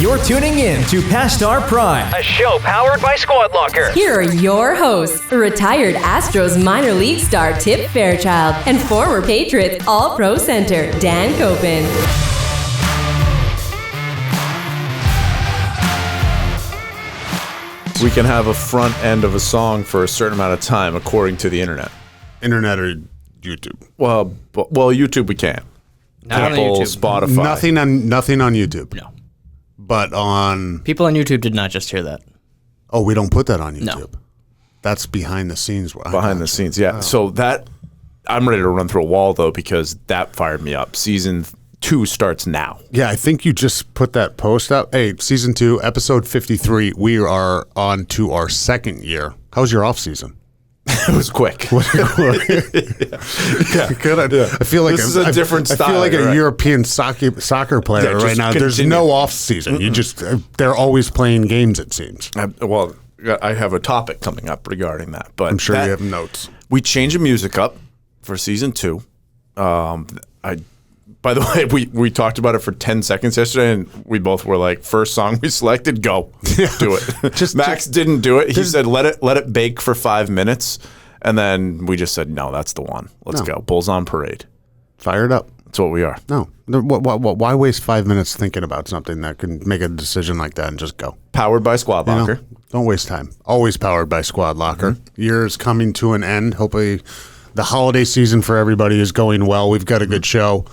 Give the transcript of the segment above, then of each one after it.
You're tuning in to Past Our Prime, a show powered by Squadlocker. Here are your hosts, retired Astros minor league star Tip Fairchild and former Patriots All-Pro center Dan Copen. We can have a front end of a song for a certain amount of time, according to the internet. Internet or YouTube? Well, YouTube we can't. Not Apple, on YouTube. Spotify. Nothing on YouTube. No. But on... People on YouTube did not just hear that. Oh, we don't put that on YouTube. No. That's behind the scenes. Behind the scenes, yeah. Oh. So that... I'm ready to run through a wall, though, because that fired me up. Season 2 starts now. Yeah, I think you just put that post out. Hey, Season 2, Episode 53, we are on to our second year. How was your off season? It was quick. Yeah. Good idea. I feel like this is a different style. I feel like a right? European soccer player right now. There's no off season. You just they're always playing games. It seems. I have a topic coming up regarding that, but I'm sure you have notes. We changed the music up for Season 2. By the way, we talked about it for 10 seconds yesterday, and we both were like, first song we selected, go. Do it. Max didn't do it. He said, let it bake for 5 minutes. And then we just said, no, that's the one. Let's go. Bulls on parade. Fire it up. That's what we are. No. Why waste 5 minutes thinking about something that can make a decision like that and just go? Powered by Squadlocker. Don't waste time. Always powered by Squadlocker. Mm-hmm. Year's coming to an end. Hopefully the holiday season for everybody is going well. We've got a good show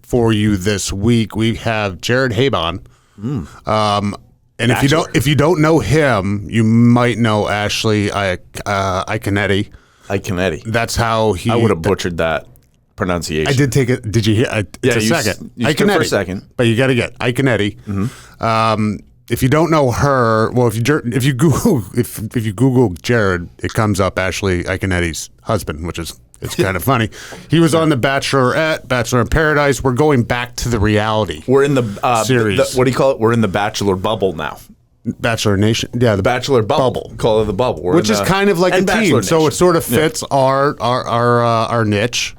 for you this week. We have Jared Haibon. And if you don't know him, you might know Ashley Iaconetti. Iaconetti. That's how he... I would have butchered that pronunciation. I did take it. Did you hear? It's a second. You skipped for a second. But you got to get Iaconetti. Mm-hmm. If you don't know her, well, if you Google Jared, it comes up Ashley Iaconetti's husband, which is... It's kind of funny. He was on the Bachelorette, Bachelor in Paradise. We're going back to the reality. We're in the series. What do you call it? We're in the Bachelor bubble now. Bachelor Nation. Yeah, the Bachelor bubble. Call it the bubble. Which is kind of like a team. So it sort of fits our niche.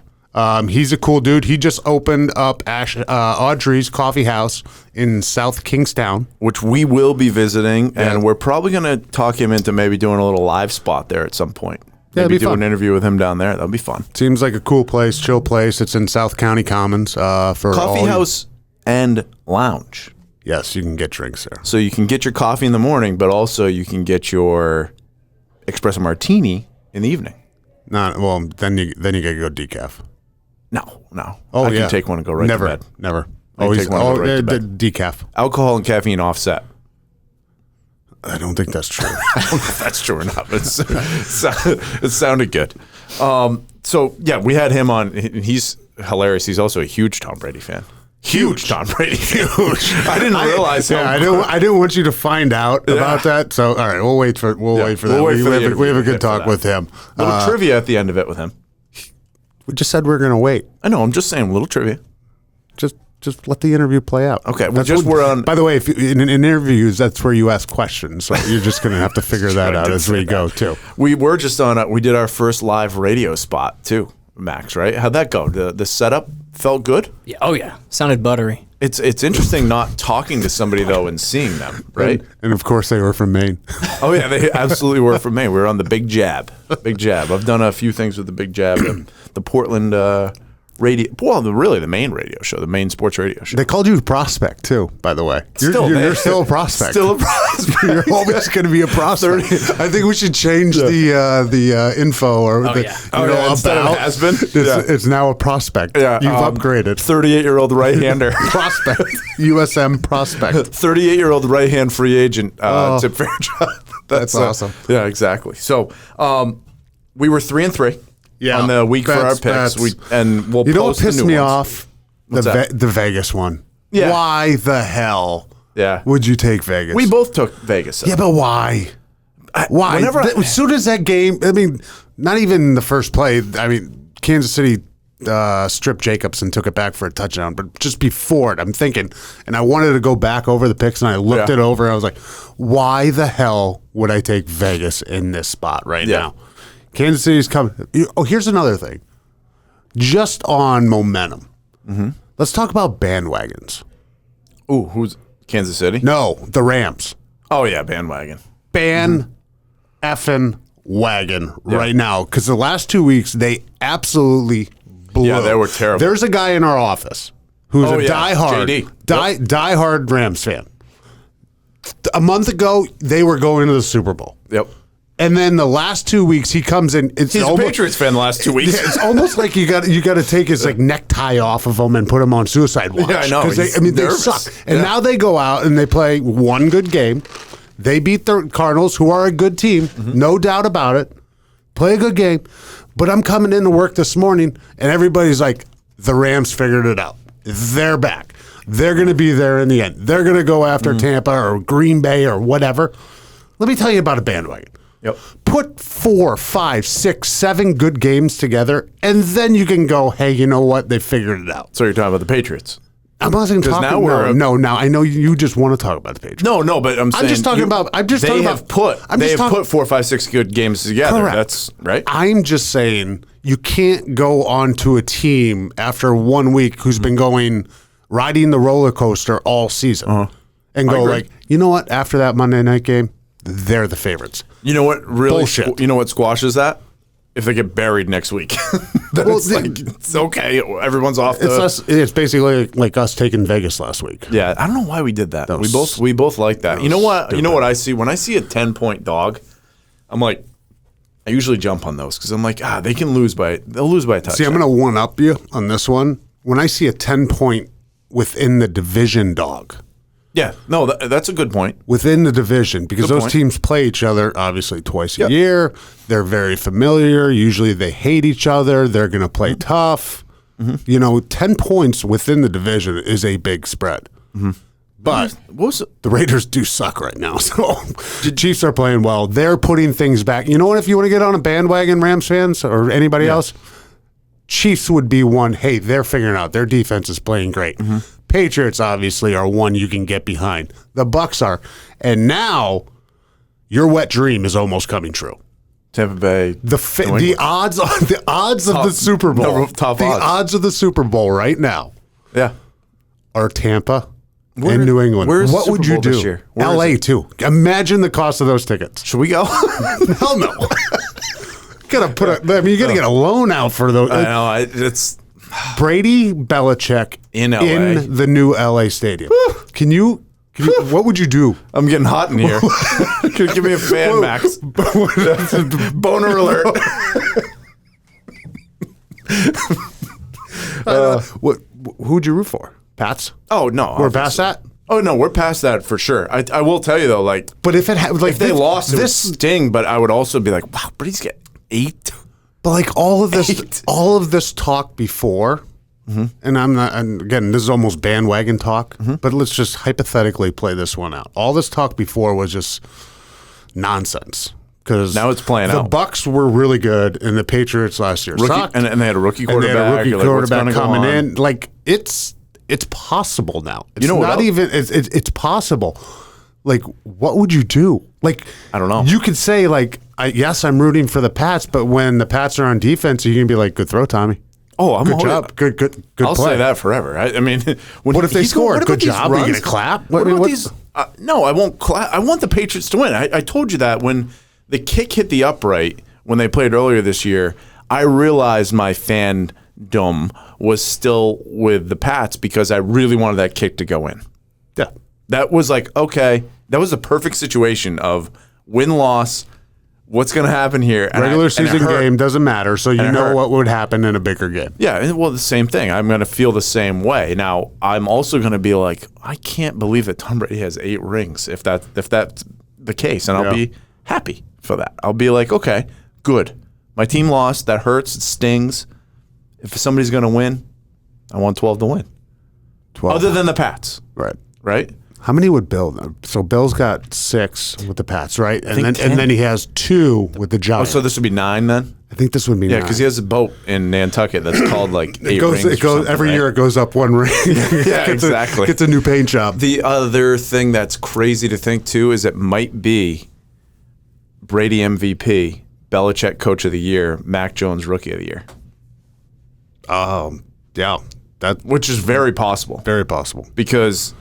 He's a cool dude. He just opened up Audrey's coffee house in South Kingstown, which we will be visiting, and we're probably going to talk him into maybe doing a little live spot there at some point. Maybe do an interview with him down there. That'll be fun. Seems like a cool place, chill place. It's in South County Commons for coffee house and lounge. Yes, you can get drinks there. So you can get your coffee in the morning, but also you can get your espresso martini in the evening. Then you gotta go decaf. No. I can take one and go right to bed. Never. Always take one and go right to bed. Decaf. Alcohol and caffeine offset. I don't think that's true. I don't know if that's true or not, but it sounded good. We had him on. He's hilarious. He's also a huge Tom Brady fan. Huge Tom Brady fan. Huge. I didn't realize how. I didn't want you to find out about that. So, all right, we'll wait for that. We have a good talk with him. Little trivia at the end of it with him. We just said we were going to wait. I know. I'm just saying, little trivia. Just let the interview play out. Okay. We're on. By the way, in interviews, that's where you ask questions. So you're just going to have to figure that out as we go too. We were just on. We did our first live radio spot too, Max. Right? How'd that go? The setup felt good. Yeah. Oh yeah. Sounded buttery. It's interesting not talking to somebody though and seeing them. Right. And of course they were from Maine. Oh yeah, they absolutely were from Maine. We were on the Big Jab. Big Jab. I've done a few things with the Big Jab. The Portland. Radio, the Maine radio show, the Maine sports radio show. They called you Prospect too, by the way. You're still a prospect. Still a prospect. You're always going to be a prospect. I think we should change the info or instead of has been. It's now a prospect. Yeah, you've upgraded. 38-year-old right-hander prospect, USM prospect. 38-year-old right-hand free agent. Tip Fairchild. That's awesome. Yeah, exactly. So we were 3-3. Yeah, on the week for our picks, we'll you know what pissed me off? The Vegas one. Yeah. Why the hell? Yeah. Would you take Vegas? We both took Vegas. Yeah, but why? Why? As soon as that game, not even the first play. Kansas City stripped Jacobs and took it back for a touchdown. But just before it, I'm thinking, and I wanted to go back over the picks, and I looked it over, and I was like, why the hell would I take Vegas in this spot right now? Kansas City's coming. Oh, here's another thing. Just on momentum. Mm-hmm. Let's talk about bandwagons. Ooh, who's Kansas City? No, the Rams. Oh, yeah, bandwagon. Effing wagon right now. Because the last 2 weeks, they absolutely blew. Yeah, they were terrible. There's a guy in our office who's JD. diehard Rams fan. A month ago, they were going to the Super Bowl. Yep. And then the last 2 weeks, he comes in. He's a Patriots fan the last 2 weeks. Yeah, it's almost like you got to take his necktie off of him and put him on suicide watch. Yeah, I know. They suck. And now they go out and they play one good game. They beat the Cardinals, who are a good team, no doubt about it. Play a good game. But I'm coming into work this morning, and everybody's like, the Rams figured it out. They're back. They're going to be there in the end. They're going to go after Tampa or Green Bay or whatever. Let me tell you about a bandwagon. Yep. Put 4, 5, 6, 7 good games together, and then you can go, hey, you know what? They figured it out. So you're talking about the Patriots? I'm not even talking about now I know you just want to talk about the Patriots. No, but I'm saying just talking about. They have put 4, 5, 6 good games together. Correct. That's right. I'm just saying you can't go onto a team after 1 week who's been riding the roller coaster all season and go like, you know what? After that Monday night game, they're the favorites. You know what? Really, bullshit. You know what squashes that? If they get buried next week, it's okay. Everyone's off. It's basically like us taking Vegas last week. Yeah, I don't know why we did that. We both like that. You know what? Stupid. You know what I see when I see a 10-point dog. I'm like, I usually jump on those because I'm like, they'll lose by a touchdown. See, I'm going to one up you on this one. When I see a 10-point within the division dog. Yeah, no, that's a good point. Within the division, because those teams play each other, obviously, twice a year. They're very familiar. Usually they hate each other. They're going to play tough. 10 points within the division is a big spread. But the Raiders do suck right now. So the Chiefs are playing well. They're putting things back. You know what? If you want to get on a bandwagon, Rams fans or anybody else, Chiefs would be one. Hey, they're figuring out their defense is playing great. Patriots obviously are one you can get behind. The Bucks are, and now your wet dream is almost coming true. Tampa Bay. The odds of the Super Bowl. Odds of the Super Bowl right now. Yeah, are Tampa and New England. What would you do? This year? LA too. Imagine the cost of those tickets. Should we go? Hell no. You gotta get a loan out for those. I know it's. Brady, Belichick in LA. In the new LA stadium. Can you what would you do? I'm getting hot in here. Give me a fan, Max. Boner alert. Who'd you root for? Pats? Oh no, we're past that. Oh no, we're past that for sure. I will tell you though, but if if they lost, it would sting. But I would also be like, wow, Brady's getting 8. But all of this talk before, and I'm not. And again, this is almost bandwagon talk. But let's just hypothetically play this one out. All this talk before was just nonsense because now it's playing out. The Bucks were really good, and the Patriots last year sucked, and they had a rookie quarterback. And they had a rookie quarterback coming in. It's possible now. It's It's possible. What would you do? I don't know. You could say, yes, I'm rooting for the Pats, but when the Pats are on defense, you can be like, good throw, Tommy. Oh, good job. Good I'll play. say that forever. I mean, what if they score? Good job. Are you going to clap? What about these? No, I won't clap. I want the Patriots to win. I told you that when the kick hit the upright when they played earlier this year, I realized my fandom was still with the Pats because I really wanted that kick to go in. Yeah. That was okay. That was the perfect situation of win-loss. What's going to happen here? Regular season game doesn't matter, so you know what would happen in a bigger game. Yeah, well, the same thing. I'm going to feel the same way. Now, I'm also going to be like, I can't believe that Tom Brady has 8 rings if that's the case, and I'll be happy for that. I'll be like, okay, good. My team lost. That hurts. It stings. If somebody's going to win, I want 12 to win. 12. Other than the Pats. Right? How many would Bill? So Bill's got 6 with the Pats, right? And then he has 2 with the Giants. Oh, so this would be 9 then? I think this would be 9. Yeah, because he has a boat in Nantucket that's called 8 rings. It goes every year. It goes up 1 ring. Yeah, exactly. Gets a new paint job. The other thing that's crazy to think too is it might be Brady MVP, Belichick Coach of the Year, Mac Jones Rookie of the Year. Yeah, which is very possible. Very possible because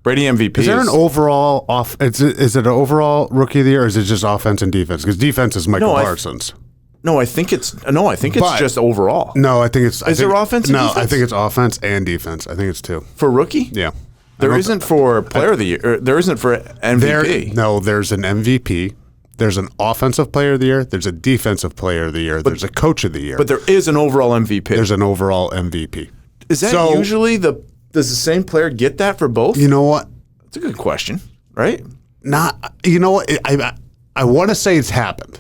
Brady MVP. Is there an overall Is it an overall rookie of the year, or is it just offense and defense? Because defense is Michael Parsons. I think it's just overall. No, I think it's. Is there offense and defense? No, I think it's offense and defense. I think it's two. For rookie? Yeah. There isn't for player of the year. There isn't for MVP. There's an MVP. There's an offensive player of the year. There's a defensive player of the year. There's a coach of the year. But there is an overall MVP. There's an overall MVP. Is that usually does the same player get that for both? You know what? That's a good question, right? Not. You know what? I want to say it's happened.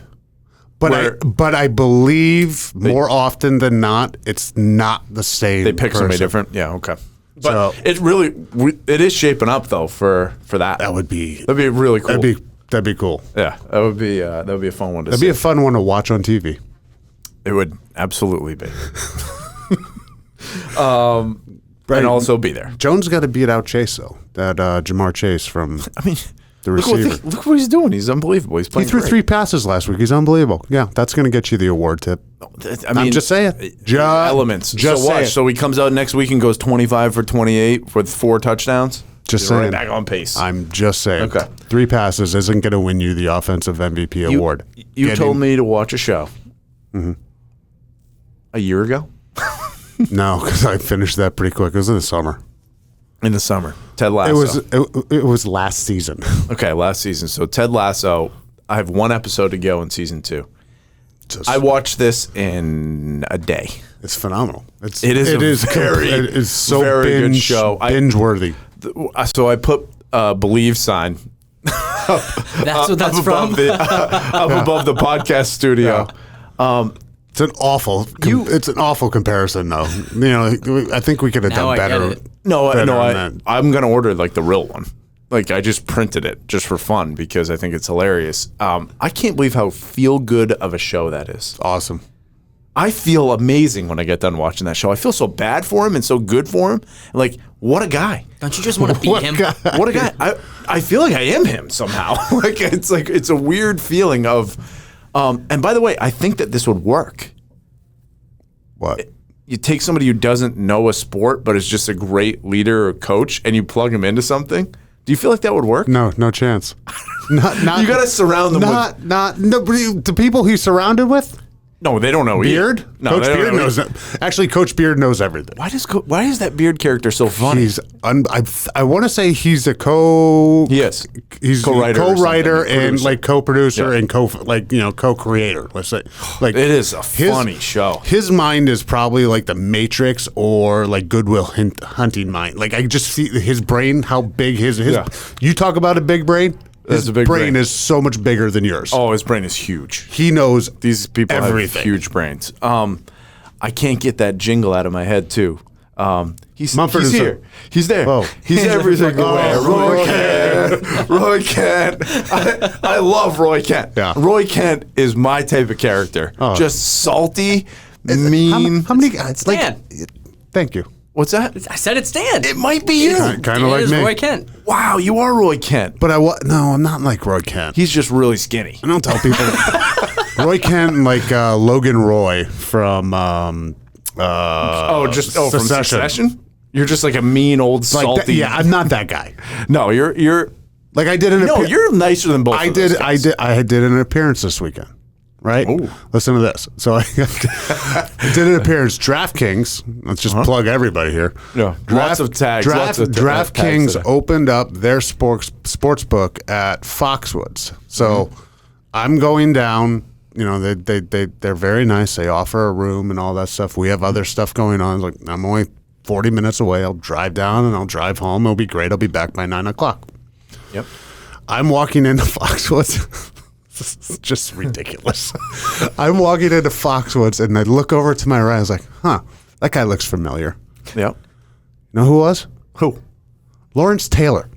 But I believe more often than not, it's not the same. They pick somebody different. Yeah, okay. But it is shaping up though for that. That'd be really cool. That'd be cool. Yeah, that would be a fun one to see. That'd be a fun one to watch on TV. It would absolutely be. And also be there. Jones got to beat out Chase though. That Jamar Chase from. The receiver. Look what he's doing. He's unbelievable. He's playing. He threw great. 3 passes last week. He's unbelievable. Yeah, that's going to get you the award tip. I'm just saying. Elements. Just so watch. saying. So he comes out next week and goes 25 for 28 with 4 touchdowns. Just He's saying. right back on pace. I'm just saying. Okay. 3 passes isn't going to win you the offensive MVP award. You told me to watch a show. Mm-hmm. A year ago? No, because I finished that pretty quick. It was in the summer. In the summer. Ted Lasso. It was last season. Okay, last season. So Ted Lasso, I have 1 episode to go in season 2. I watched this in a day. It's phenomenal. It is so very good show. Binge worthy. So I put a believe sign. That's what that's from. Up above the podcast studio. Yeah. It's an awful comparison, though. I think we could have done better. I'm gonna order like the real one. Like I just printed it just for fun because I think it's hilarious. I can't believe how feel good of a show that is. Awesome. I feel amazing when I get done watching that show. I feel so bad for him and so good for him. Like what a guy! Don't you just want to beat him? What a guy! I feel like I am him somehow. It's a weird feeling of. And by the way, I think that this would work. What? You take somebody who doesn't know a sport but is just a great leader or coach and you plug him into something. Do you feel like that would work? No chance. Not, you got to surround them with... the people he's surrounded with? No, they don't know Beard? Either. No, Coach Beard knows that. Actually, Coach Beard knows everything. Why is that Beard character so funny? I want to say he's a He's co-writer and like co-producer and co-creator. Let's say it is a funny show. His mind is probably like the Matrix or like Good Will Hunting mind. Like I just see his brain, how big his. You talk about a big brain. His brain is so much bigger than yours. Oh, his brain is huge. He knows these people everything. Have huge brains. I can't get that jingle out of my head too. He's here. He's there. Oh. He's everything. Roy Kent. I love Roy Kent. Yeah. Roy Kent is my type of character. Oh. Just salty, mean. How many guys? Thank you. What's that? I said it's Dan. It might be you. Kind of like me. Roy Kent. Wow, you are Roy Kent. But I'm not like Roy Kent. He's just really skinny. I don't tell people. Roy Kent and like Logan Roy from from Succession? You're just like a mean old salty. I'm not that guy. No, you're like I did you're nicer than both. I did an appearance this weekend. Right? Ooh. Listen to this. So I did an appearance. DraftKings. Let's just plug everybody here. Yeah. Lots of tags. DraftKings opened up their sports book at Foxwoods. So I'm going down. They're very nice. They offer a room and all that stuff. We have other stuff going on. Like I'm only 40 minutes away. I'll drive down and I'll drive home. It'll be great. I'll be back by 9:00. Yep. I'm walking into Foxwoods. It's just ridiculous. I'm walking into Foxwoods and I look over to my right. I was like, that guy looks familiar. Yep. You know who it was? Who? Lawrence Taylor.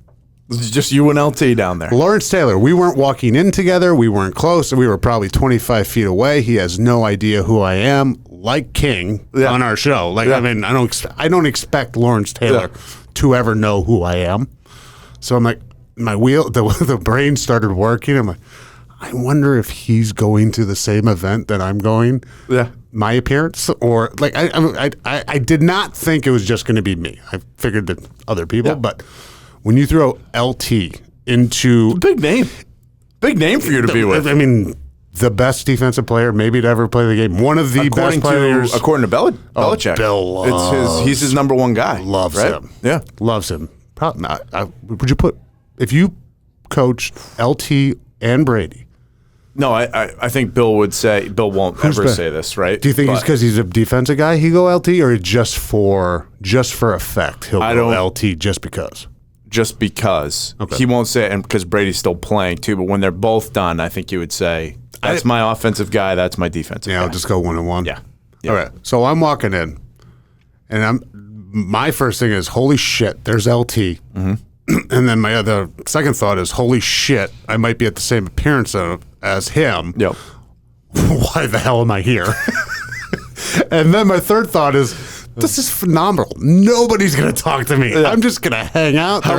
This is just you and LT down there. Lawrence Taylor. We weren't walking in together. We weren't close. We were probably 25 feet away. He has no idea who I am, like King on our show. I mean, I don't expect Lawrence Taylor to ever know who I am. So I'm like, the brain started working. I'm like, I wonder if he's going to the same event that I'm going. Yeah. My appearance, or like I did not think it was just going to be me. I figured that other people, but when you throw LT into Big name for you to be with. I mean, the best defensive player maybe to ever play the game. One of the best players. According to Belichick. Bill he's his number one guy. Loves right? him. Yeah. Loves him. Would you put, if you coached LT and Brady? No, I think Bill won't ever say this, right? Do you think it's because he's a defensive guy he go LT, or just for effect he'll go LT just because? Just because. Okay. He won't say it, and because Brady's still playing too, but when they're both done, I think you would say, that's my offensive guy, that's my defensive guy. Yeah, I'll just go 1-1. Yeah. All right. So I'm walking in, and my first thing is, holy shit, there's LT. Mm-hmm. And then my other second thought is, holy shit, I might be at the same appearance as him. Yep. Why the hell am I here? And then my third thought is, this is phenomenal. Nobody's going to talk to me. Yeah. I'm just going to hang out. How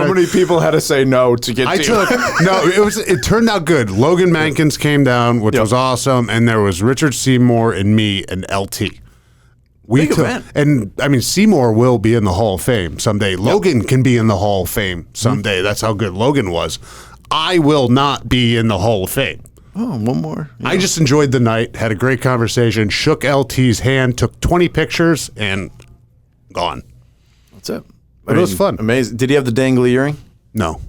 many people had to say no to get to you? It turned out good. Logan Mankins came down, which was awesome, and there was Richard Seymour and me and LT. And I mean, Seymour will be in the Hall of Fame someday. Yep. Logan can be in the Hall of Fame someday. Mm-hmm. That's how good Logan was. I will not be in the Hall of Fame. Oh, one more. Yeah. I just enjoyed the night, had a great conversation, shook LT's hand, took 20 pictures, and gone. That's it. But it was fun. Amazing. Did he have the dangly earring? No,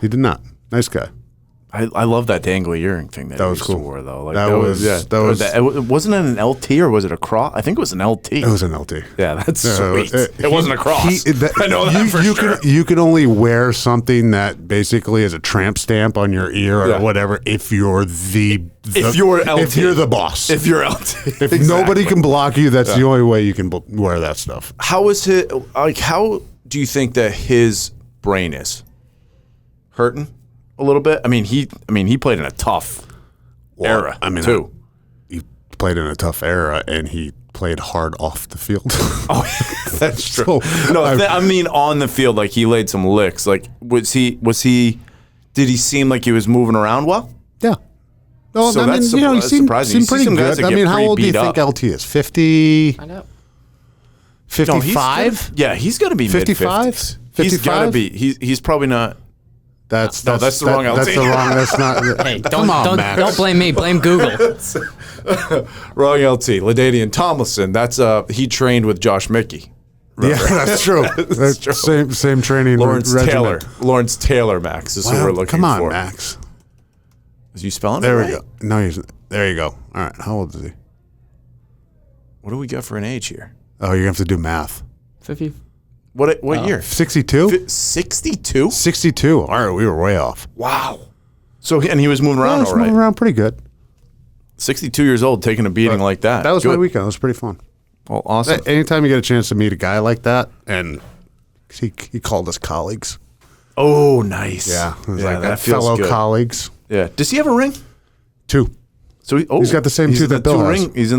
he did not. Nice guy. I love that dangly earring thing that was cool. Wore, though. Like, wasn't it an LT or was it a cross? I think it was an LT. It was an LT. Yeah, that's sweet. It wasn't a cross. I know that for sure. You can only wear something that basically is a tramp stamp on your ear or whatever if you're if you're LT. If you're the boss. If you're LT. If nobody can block you, that's the only way you can wear that stuff. How do you think that his brain is? Hurting? A little bit. I mean, he played in a tough era. Too. He played in a tough era, and he played hard off the field. Oh, that's true. I mean, on the field, like he laid some licks. Like, was he? Did he seem like he was moving around well? Yeah. Well, so he seemed pretty good. I mean, how old do you think LT is? 50? I know. 55? Yeah, he's going to be 55. He's got to be. He's probably not. That's the wrong LT. That's the wrong. That's not. Hey, don't blame me. Blame Google. Wrong LT. LaDainian Tomlinson. That's he trained with Josh Mickey. Yeah, that's true. That's true. Same training. Lawrence Taylor, Max is who we're looking for. Come on, Max. Is you spelling there it right? We go. No, there you go. All right. How old is he? What do we got for an age here? Oh, you're gonna have to do math. 50. What year? 62? 62? 62. All right, we were way off. Wow. So he was moving around all right. Moving around pretty good. 62 years old, taking a beating like that. That was my weekend. It was pretty fun. Well, awesome. Anytime you get a chance to meet a guy like that, and he called us colleagues. Oh, nice. Yeah. That feels fellow good. colleagues. Yeah. Does he have a ring? 2. So he's got the same 2 that Bill has. He's in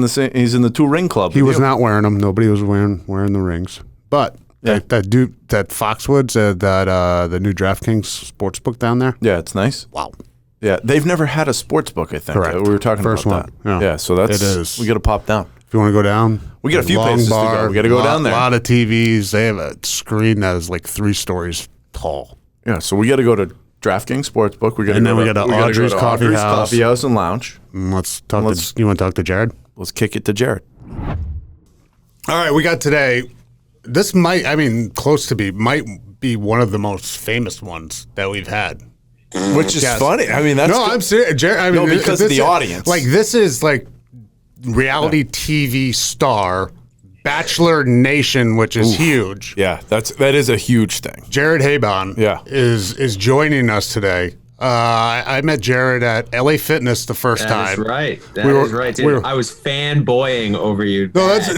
the 2 ring club. He was not wearing them. Nobody was wearing the rings. But that dude, that Foxwoods, the new DraftKings sportsbook down there. Yeah, it's nice. Wow. Yeah, they've never had a sportsbook. I think. Correct. We were talking First about one. that. Yeah, so it is. We got to pop down. If you want to go down, we got a few places to go. We got to go down there. A lot of TVs. They have a screen that is like 3 stories tall. Yeah, so we got to go to DraftKings Sportsbook. We got to Audrey's Coffee House and Lounge. Let's talk. You want to talk to Jared? Let's kick it to Jared. All right, we got today. This might be one of the most famous ones that we've had. Which is funny. I mean, I'm serious. Jared, because of the audience. Like, this is like reality TV star, Bachelor Nation, which is huge. Yeah, that is a huge thing. Jared Haibon is joining us today. I met Jared at LA Fitness the first time. That's right. That is right. Dude, I was fanboying over you. No, that's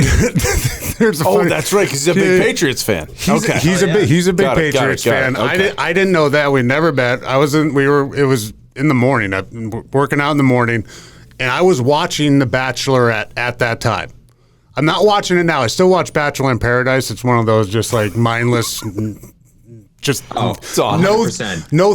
right. Because he's a big Patriots fan. He's a big Patriots fan. Okay. I didn't know that. We never met. It was in the morning. I've been working out in the morning, and I was watching The Bachelorette at that time. I'm not watching it now. I still watch Bachelor in Paradise. It's one of those just like mindless. Just no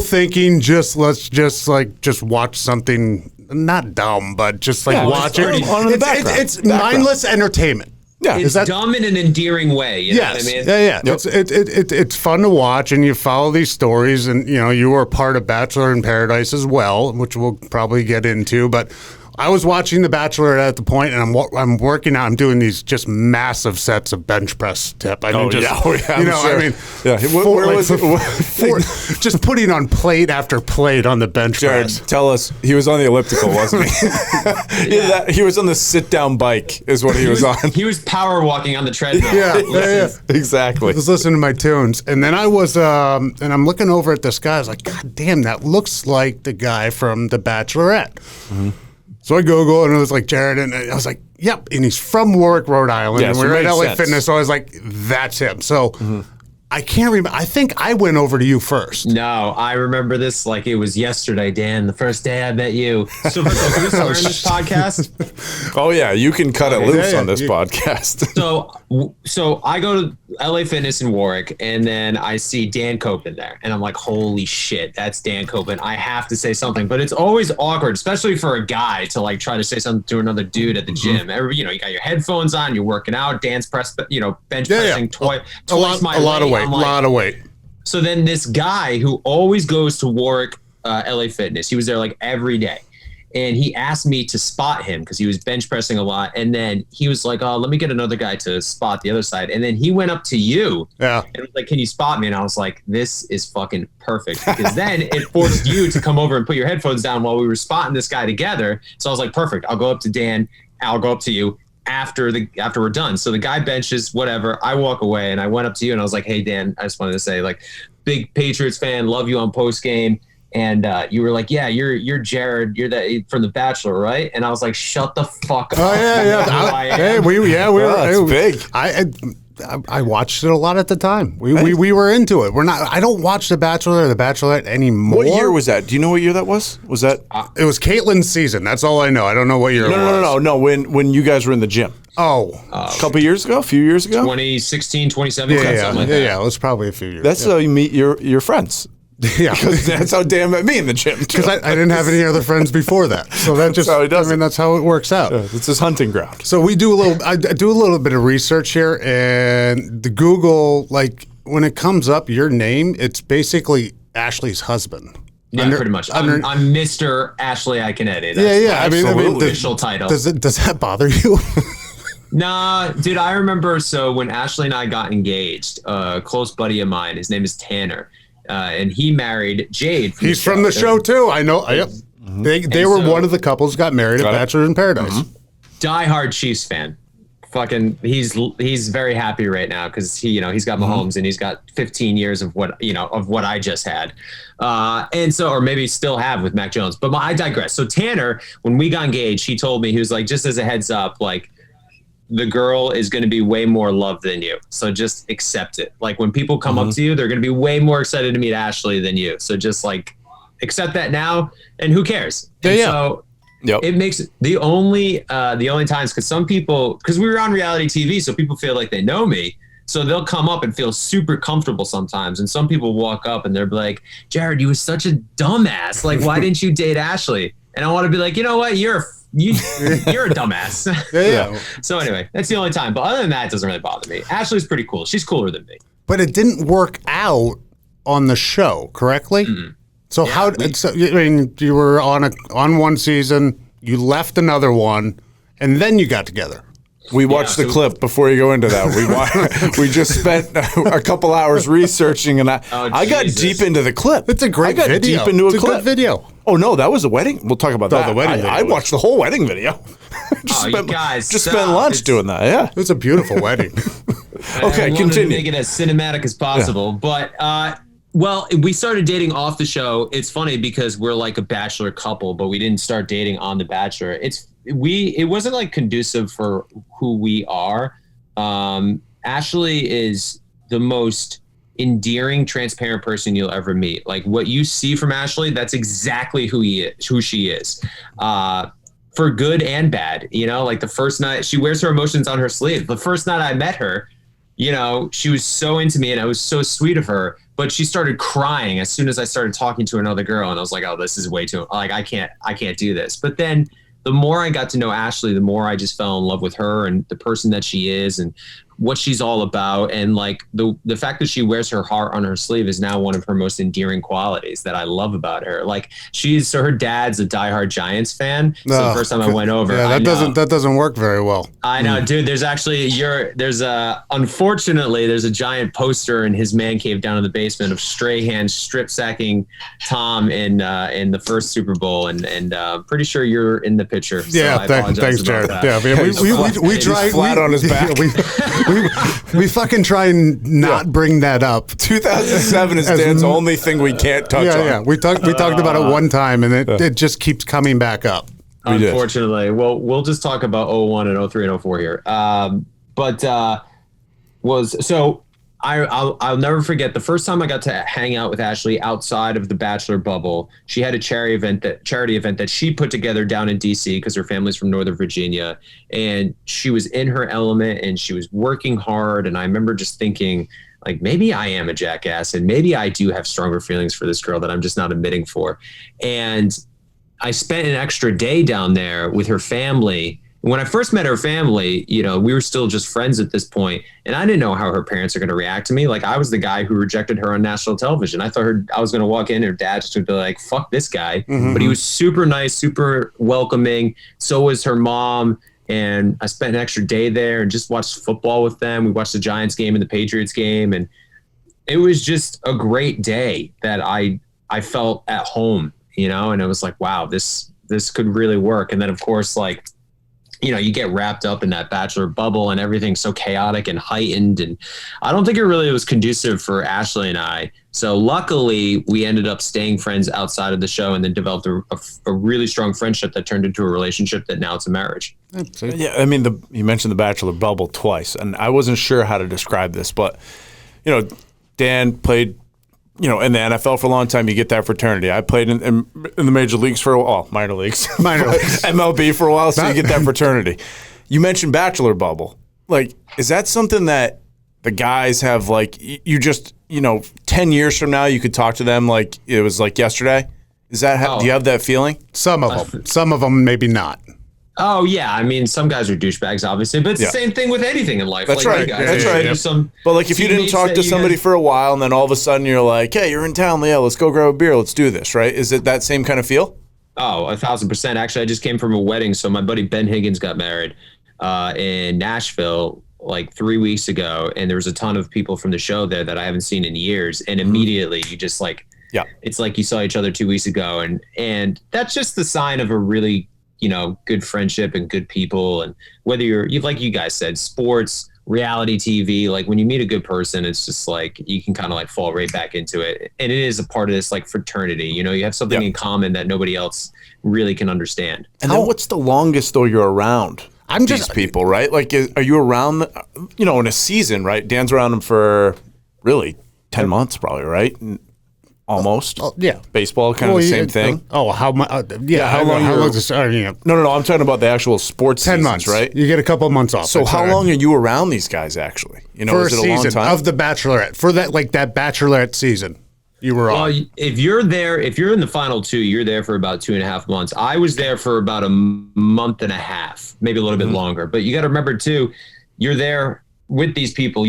thinking. Let's watch something not dumb, but just like watch it. On in the background. It's mindless entertainment. Yeah, it's dumb in an endearing way. You know what I mean? Yeah. Yep. It's fun to watch, and you follow these stories, and you were a part of Bachelor in Paradise as well, which we'll probably get into. But I was watching The Bachelor at the point, and I'm working out. I'm doing these just massive sets of bench press tip. I mean, just putting on plate after plate on the bench Jared, press. tell us, he was on the elliptical, wasn't he? He was on the sit-down bike, is what he was on. He was power walking on the treadmill. Yeah. Exactly. I was listening to my tunes, and then I was, and I'm looking over at this guy. I was like, God damn, that looks like the guy from The Bachelorette. Mm-hmm. So I Google, and it was like Jared, and I was like, yep. And he's from Warwick, Rhode Island, and we're at LA Fitness, so I was like, that's him. So I can't remember. I think I went over to you first. No, I remember this like it was yesterday, Dan, the first day I met you. So first of all, can we swear in this podcast? Oh, yeah, you can cut it loose on this podcast. So I go to LA Fitness in Warwick, and then I see Dan Copen there, and I'm like, holy shit, that's Dan Copen. I have to say something, but it's always awkward, especially for a guy to like try to say something to another dude at the gym. You got your headphones on, you're working out, Dan's bench pressing twice my weight. A lot of weight. So then this guy who always goes to Warwick, LA Fitness, he was there like every day. And he asked me to spot him because he was bench pressing a lot. And then he was like, oh, let me get another guy to spot the other side. And then he went up to you and was like, can you spot me? And I was like, this is fucking perfect. Because then it forced you to come over and put your headphones down while we were spotting this guy together. So I was like, perfect. I'll go up to Dan. I'll go up to you after we're done. So the guy benches, whatever. I walk away, and I went up to you and I was like, hey, Dan, I just wanted to say, like, big Patriots fan, love you on post game. And you were like, yeah, you're Jared, you're that from The Bachelor, right? And I was like, shut the fuck up. Oh yeah. We were. That's big. I watched it a lot at the time. We were into it. I don't watch The Bachelor or The Bachelorette anymore. What year was that? Do you know what year that was? Was that? It was Caitlin's season. That's all I know. I don't know what year it was. No. When you guys were in the gym. Oh. A couple years ago? A few years ago? 2016, 2017, something like that. Yeah, it was probably a few years. That's how you meet your friends. Yeah, because that's how Dan met me in the gym. Because I didn't have any other friends before that, so that just that's how it works out. Yeah, it's his hunting ground. So I do a little bit of research here, and the Google, like when it comes up your name, it's basically Ashley's husband. Yeah, pretty much. I'm Mr. Ashley Iaconetti. Yeah. I mean, official title. Does that bother you? Nah, dude. I remember. So when Ashley and I got engaged, a close buddy of mine, his name is Tanner. And he married Jade. He's from the show too. I know. Yep. They were one of the couples got married at Bachelor in Paradise. Diehard Chiefs fan. Fucking, he's very happy right now because he's got Mahomes and he's got 15 years of what I just had, and so, or maybe still have with Mac Jones. But I digress. So Tanner, when we got engaged, he told me, he was like, just as a heads up, like, the girl is going to be way more loved than you. So just accept it. Like when people come up to you, they're going to be way more excited to meet Ashley than you. So just like accept that now, and who cares? So it makes the only times, because some people, because we were on reality TV, so people feel like they know me. So they'll come up and feel super comfortable sometimes. And some people walk up and they're like, Jared, you were such a dumbass. Like, why didn't you date Ashley? And I want to be like, you know what? You're a dumbass. Yeah. So anyway, that's the only time. But other than that, it doesn't really bother me. Ashley's pretty cool. She's cooler than me. But it didn't work out on the show, correctly? Mm-hmm. So you were on one season, you left another one, and then you got together. We watched the clip before you go into that. We just spent a couple hours researching, and I got deep into the clip. It's a great video. I got deep into a clip. Good video. Oh no, that was a wedding. We'll talk about that. The wedding video I watched the whole wedding video. Spent lunch doing that. Yeah, it was a beautiful wedding. Okay, continue. Make it as cinematic as possible, but. Well, we started dating off the show. It's funny because we're like a Bachelor couple, but we didn't start dating on The Bachelor. It wasn't like conducive for who we are. Ashley is the most endearing, transparent person you'll ever meet. Like what you see from Ashley, that's exactly who she is. For good and bad, like the first night she wears her emotions on her sleeve. The first night I met her, she was so into me and I was so sweet of her, but she started crying as soon as I started talking to another girl. And I was like, oh, this is way too, like, I can't do this. But then the more I got to know Ashley, the more I just fell in love with her and the person that she is and what she's all about. And like the fact that she wears her heart on her sleeve is now one of her most endearing qualities that I love about her. Like her dad's a diehard Giants fan. So the first time I went over, that doesn't work very well. I know, dude, unfortunately there's a giant poster in his man cave down in the basement of Strahan strip sacking Tom in the first Super Bowl. And pretty sure you're in the picture. So yeah. Thanks, Jared. Yeah. We try flat on his back. We fucking try and not bring that up. 2007 is Dan's only thing we can't touch on. Yeah, we talked about it one time, and it just keeps coming back up. Unfortunately. Well, we'll just talk about 01 and 03 and 04 here. I'll never forget the first time I got to hang out with Ashley outside of the Bachelor bubble. She had a charity event that she put together down in DC because her family's from Northern Virginia, and she was in her element and she was working hard. And I remember just thinking, like, maybe I am a jackass and maybe I do have stronger feelings for this girl that I'm just not admitting for. And I spent an extra day down there with her family. When I first met her family, we were still just friends at this point, and I didn't know how her parents are going to react to me. Like, I was the guy who rejected her on national television. I thought I was going to walk in, her dad just would be like, fuck this guy. Mm-hmm. But he was super nice, super welcoming. So was her mom. And I spent an extra day there and just watched football with them. We watched the Giants game and the Patriots game. And it was just a great day that I felt at home, and it was like, wow, this could really work. And then, of course, like, you get wrapped up in that Bachelor bubble and everything's so chaotic and heightened. And I don't think it really was conducive for Ashley and I. So luckily we ended up staying friends outside of the show and then developed a really strong friendship that turned into a relationship that now it's a marriage. Yeah. I mean, you mentioned the Bachelor bubble twice, and I wasn't sure how to describe this, but, Dan played in the NFL for a long time. You get that fraternity. I played in the major leagues for a while, minor leagues, MLB for a while, so you get that fraternity. You mentioned Bachelor bubble. Like, is that something that the guys have, like, you just, 10 years from now, you could talk to them like it was like yesterday? Is that do you have that feeling? Some of them, maybe not. Oh, yeah. I mean, some guys are douchebags, obviously, but it's the same thing with anything in life. That's like, right. Guys, that's right. But, like, if you didn't talk to somebody for a while and then all of a sudden you're like, hey, you're in town, Leah, let's go grab a beer, let's do this, right? Is it that same kind of feel? Oh, 1,000%. Actually, I just came from a wedding. So my buddy Ben Higgins got married in Nashville like 3 weeks ago. And there was a ton of people from the show there that I haven't seen in years. And immediately you just like, it's like you saw each other 2 weeks ago. And that's just the sign of a really, good friendship and good people. And whether you're like you guys said, sports, reality TV, like when you meet a good person, it's just like you can kind of like fall right back into it. And it is a part of this like fraternity. You have something in common that nobody else really can understand. And then what's the longest though you're around these people, right? Like, are you around, in a season, right? Dan's around them for really 10 months probably, right? Almost. Baseball, kind of the same thing. How much? How long? How long is this? No. I'm talking about the actual sports 10 seasons, months, right? You get a couple of months off. So how long are you around these guys actually? For is it a long season time? of the Bachelorette, for that Bachelorette season, you were on. Well, if you're in the final two, you're there for about 2.5 months. I was there for about a month and a half, maybe a little bit longer. But you got to remember too, you're there with these people.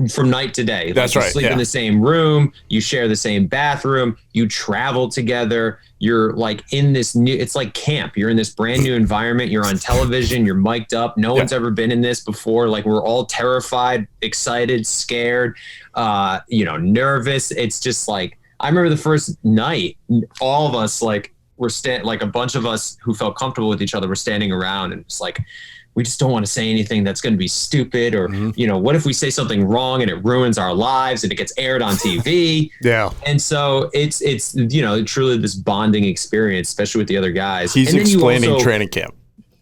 From night to day. That's right. You sleep in the same room. You share the same bathroom. You travel together. You're like in this it's like camp. You're in this brand new environment. You're on television. You're mic'd up. No one's ever been in this before. Like, we're all terrified, excited, scared, nervous. It's just like, I remember the first night, all of us like a bunch of us who felt comfortable with each other were standing around, and it's like, we just don't want to say anything that's going to be stupid, or, what if we say something wrong and it ruins our lives and it gets aired on TV? And so it's truly this bonding experience, especially with the other guys. He's explaining training camp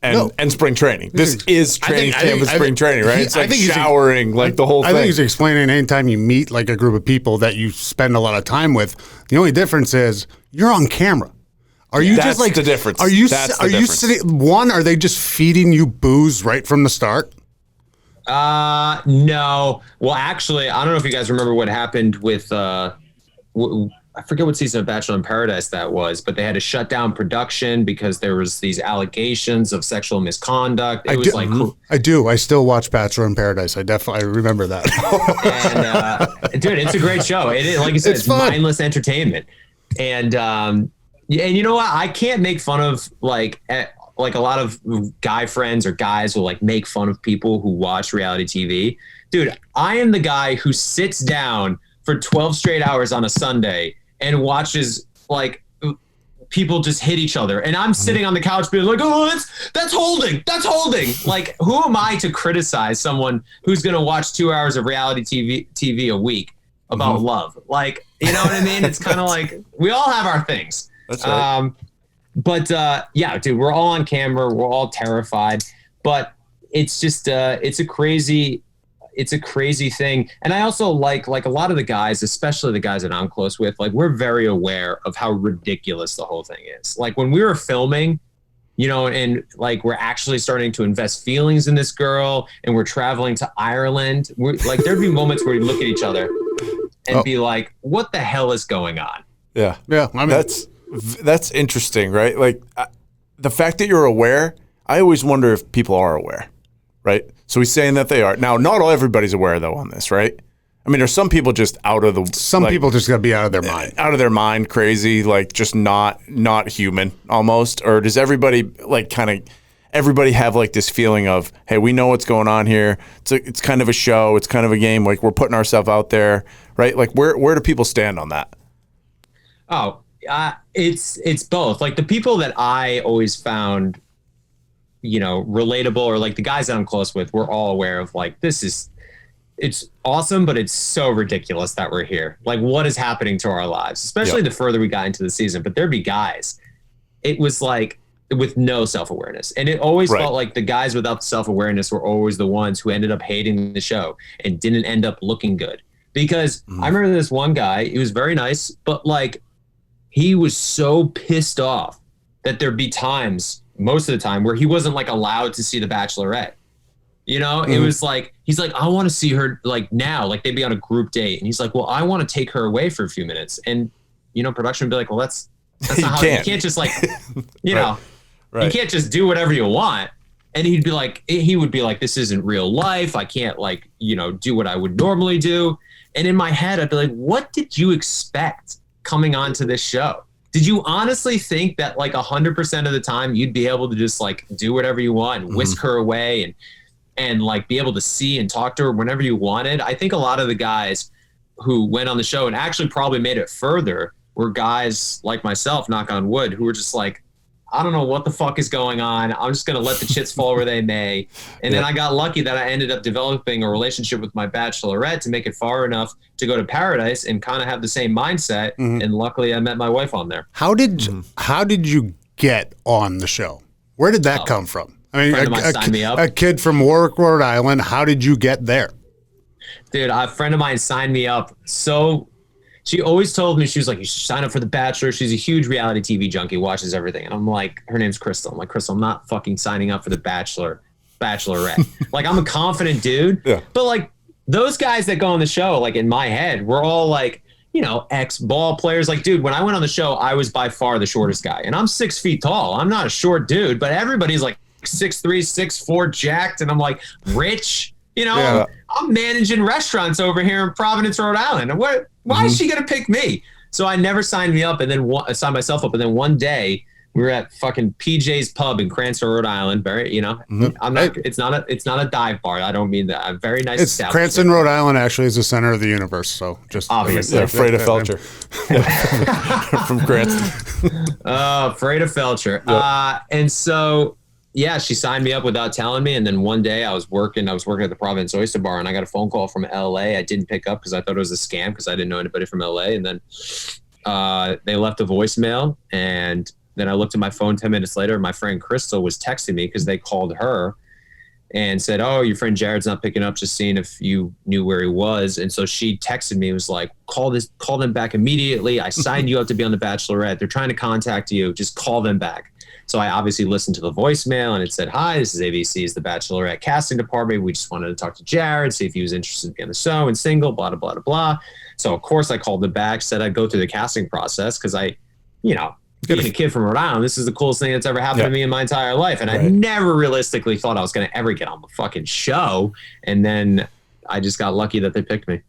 and spring training. This is training camp and spring training, right? It's like showering, like the whole thing. I think he's explaining anytime you meet like a group of people that you spend a lot of time with, the only difference is you're on camera. Are you That's just like the difference? Are you sitting? Are they just feeding you booze right from the start? No. Well, actually, I don't know if you guys remember what happened with. I forget what season of Bachelor in Paradise that was, but they had to shut down production because there was these allegations of sexual misconduct. It was I do. I still watch Bachelor in Paradise. I remember that. And dude, it's a great show. It is, like you said, it's mindless entertainment. And you know what? I can't make fun of like a lot of guy friends or guys will like make fun of people who watch reality TV. Dude, I am the guy who sits down for 12 straight hours on a Sunday and watches like people just hit each other. And I'm sitting on the couch being like, oh, that's holding. That's holding. Like, who am I to criticize someone who's going to watch 2 hours of reality TV a week about love? Like, you know what I mean? It's kind of like we all have our things. That's right. But yeah, dude, we're all on camera. We're all terrified, but it's just, it's a crazy thing. And I also like a lot of the guys, especially the guys that I'm close with, like we're very aware of how ridiculous the whole thing is. Like when we were filming, you know, and like we're actually starting to invest feelings in this girl and we're traveling to Ireland. We're like, there'd be moments where we look at each other and be like, what the hell is going on? Yeah. Yeah. I mean, that's interesting, right? Like the fact that you're aware, I always wonder if people are aware, right? So he's saying that they are. Now, not everybody's aware, though, on this, right? I mean, there's some people just out of the... Some people just got to be out of their mind. Out of their mind, crazy, like just not human, almost. Or does everybody, like, everybody have, like, this feeling of, hey, we know what's going on here. It's kind of a show. It's kind of a game. Like, we're putting ourselves out there, right? Like, where do people stand on that? Oh, it's both. Like, the people that I always found... you know, relatable, or like the guys that I'm close with, we're all aware of like, it's awesome, but it's so ridiculous that we're here. Like what is happening to our lives, especially the further we got into the season. But there'd be guys, it was like with no self-awareness. And it always felt like the guys without self-awareness were always the ones who ended up hating the show and didn't end up looking good. Because I remember this one guy, he was very nice, but like he was so pissed off that there'd be times, most of the time, where he wasn't like allowed to see the Bachelorette. You know, it was like, he's like, I want to see her like now, like they'd be on a group date. And he's like, well, I want to take her away for a few minutes. And, you know, production would be like, well, that's not how you can't just like, you know, you can't just do whatever you want. And he would be like, this isn't real life. I can't like, you know, do what I would normally do. And in my head, I'd be like, what did you expect coming onto this show? Did you honestly think that like 100% of the time you'd be able to just like do whatever you want and whisk her away and like be able to see and talk to her whenever you wanted? I think a lot of the guys who went on the show and actually probably made it further were guys like myself, knock on wood, who were just like, I don't know what the fuck is going on. I'm just going to let the chips fall where they may. And then I got lucky that I ended up developing a relationship with my Bachelorette to make it far enough to go to Paradise and kind of have the same mindset. And luckily I met my wife on there. How did you get on the show? Where did that come from? I mean, a kid from Warwick, Rhode Island. How did you get there? Dude, a friend of mine signed me up. So she always told me, she was like, you should sign up for The Bachelor. She's a huge reality TV junkie, watches everything. And I'm like, her name's Crystal. I'm like, Crystal, I'm not fucking signing up for The Bachelorette. Like, I'm a confident dude. Yeah. But like those guys that go on the show, like in my head, we're all like, you know, ex-ball players. Like, dude, when I went on the show, I was by far the shortest guy. And I'm 6 feet tall. I'm not a short dude, but everybody's like 6'3", 6'4", jacked. And I'm like rich. You know, I'm managing restaurants over here in Providence, Rhode Island. Why is she going to pick me? So I never signed me up and then signed myself up. And then one day we were at fucking PJ's Pub in Cranston, Rhode Island. Very, you know, I'm not, it's not a dive bar. I don't mean that. I'm very nice. It's Cranston, Rhode Island actually is the center of the universe. So just obviously. Freda Felcher from Cranston. Freda Felcher. Yep. And so, yeah, she signed me up without telling me. And then one day I was working at the Providence Oyster Bar and I got a phone call from LA. I didn't pick up because I thought it was a scam because I didn't know anybody from LA. And then they left a voicemail. And then I looked at my phone 10 minutes later. My friend Crystal was texting me because they called her and said, oh, your friend Jared's not picking up, just seeing if you knew where he was. And so she texted me, was like, call them back immediately. I signed you up to be on The Bachelorette. They're trying to contact you. Just call them back. So I obviously listened to the voicemail, and it said, "Hi, this is ABC's The Bachelorette casting department. We just wanted to talk to Jared, see if he was interested in being on the show and single, blah, blah, blah, blah." So of course I called him back, said I'd go through the casting process because being a kid from Rhode Island, this is the coolest thing that's ever happened to me in my entire life. And I never realistically thought I was going to ever get on the fucking show. And then I just got lucky that they picked me.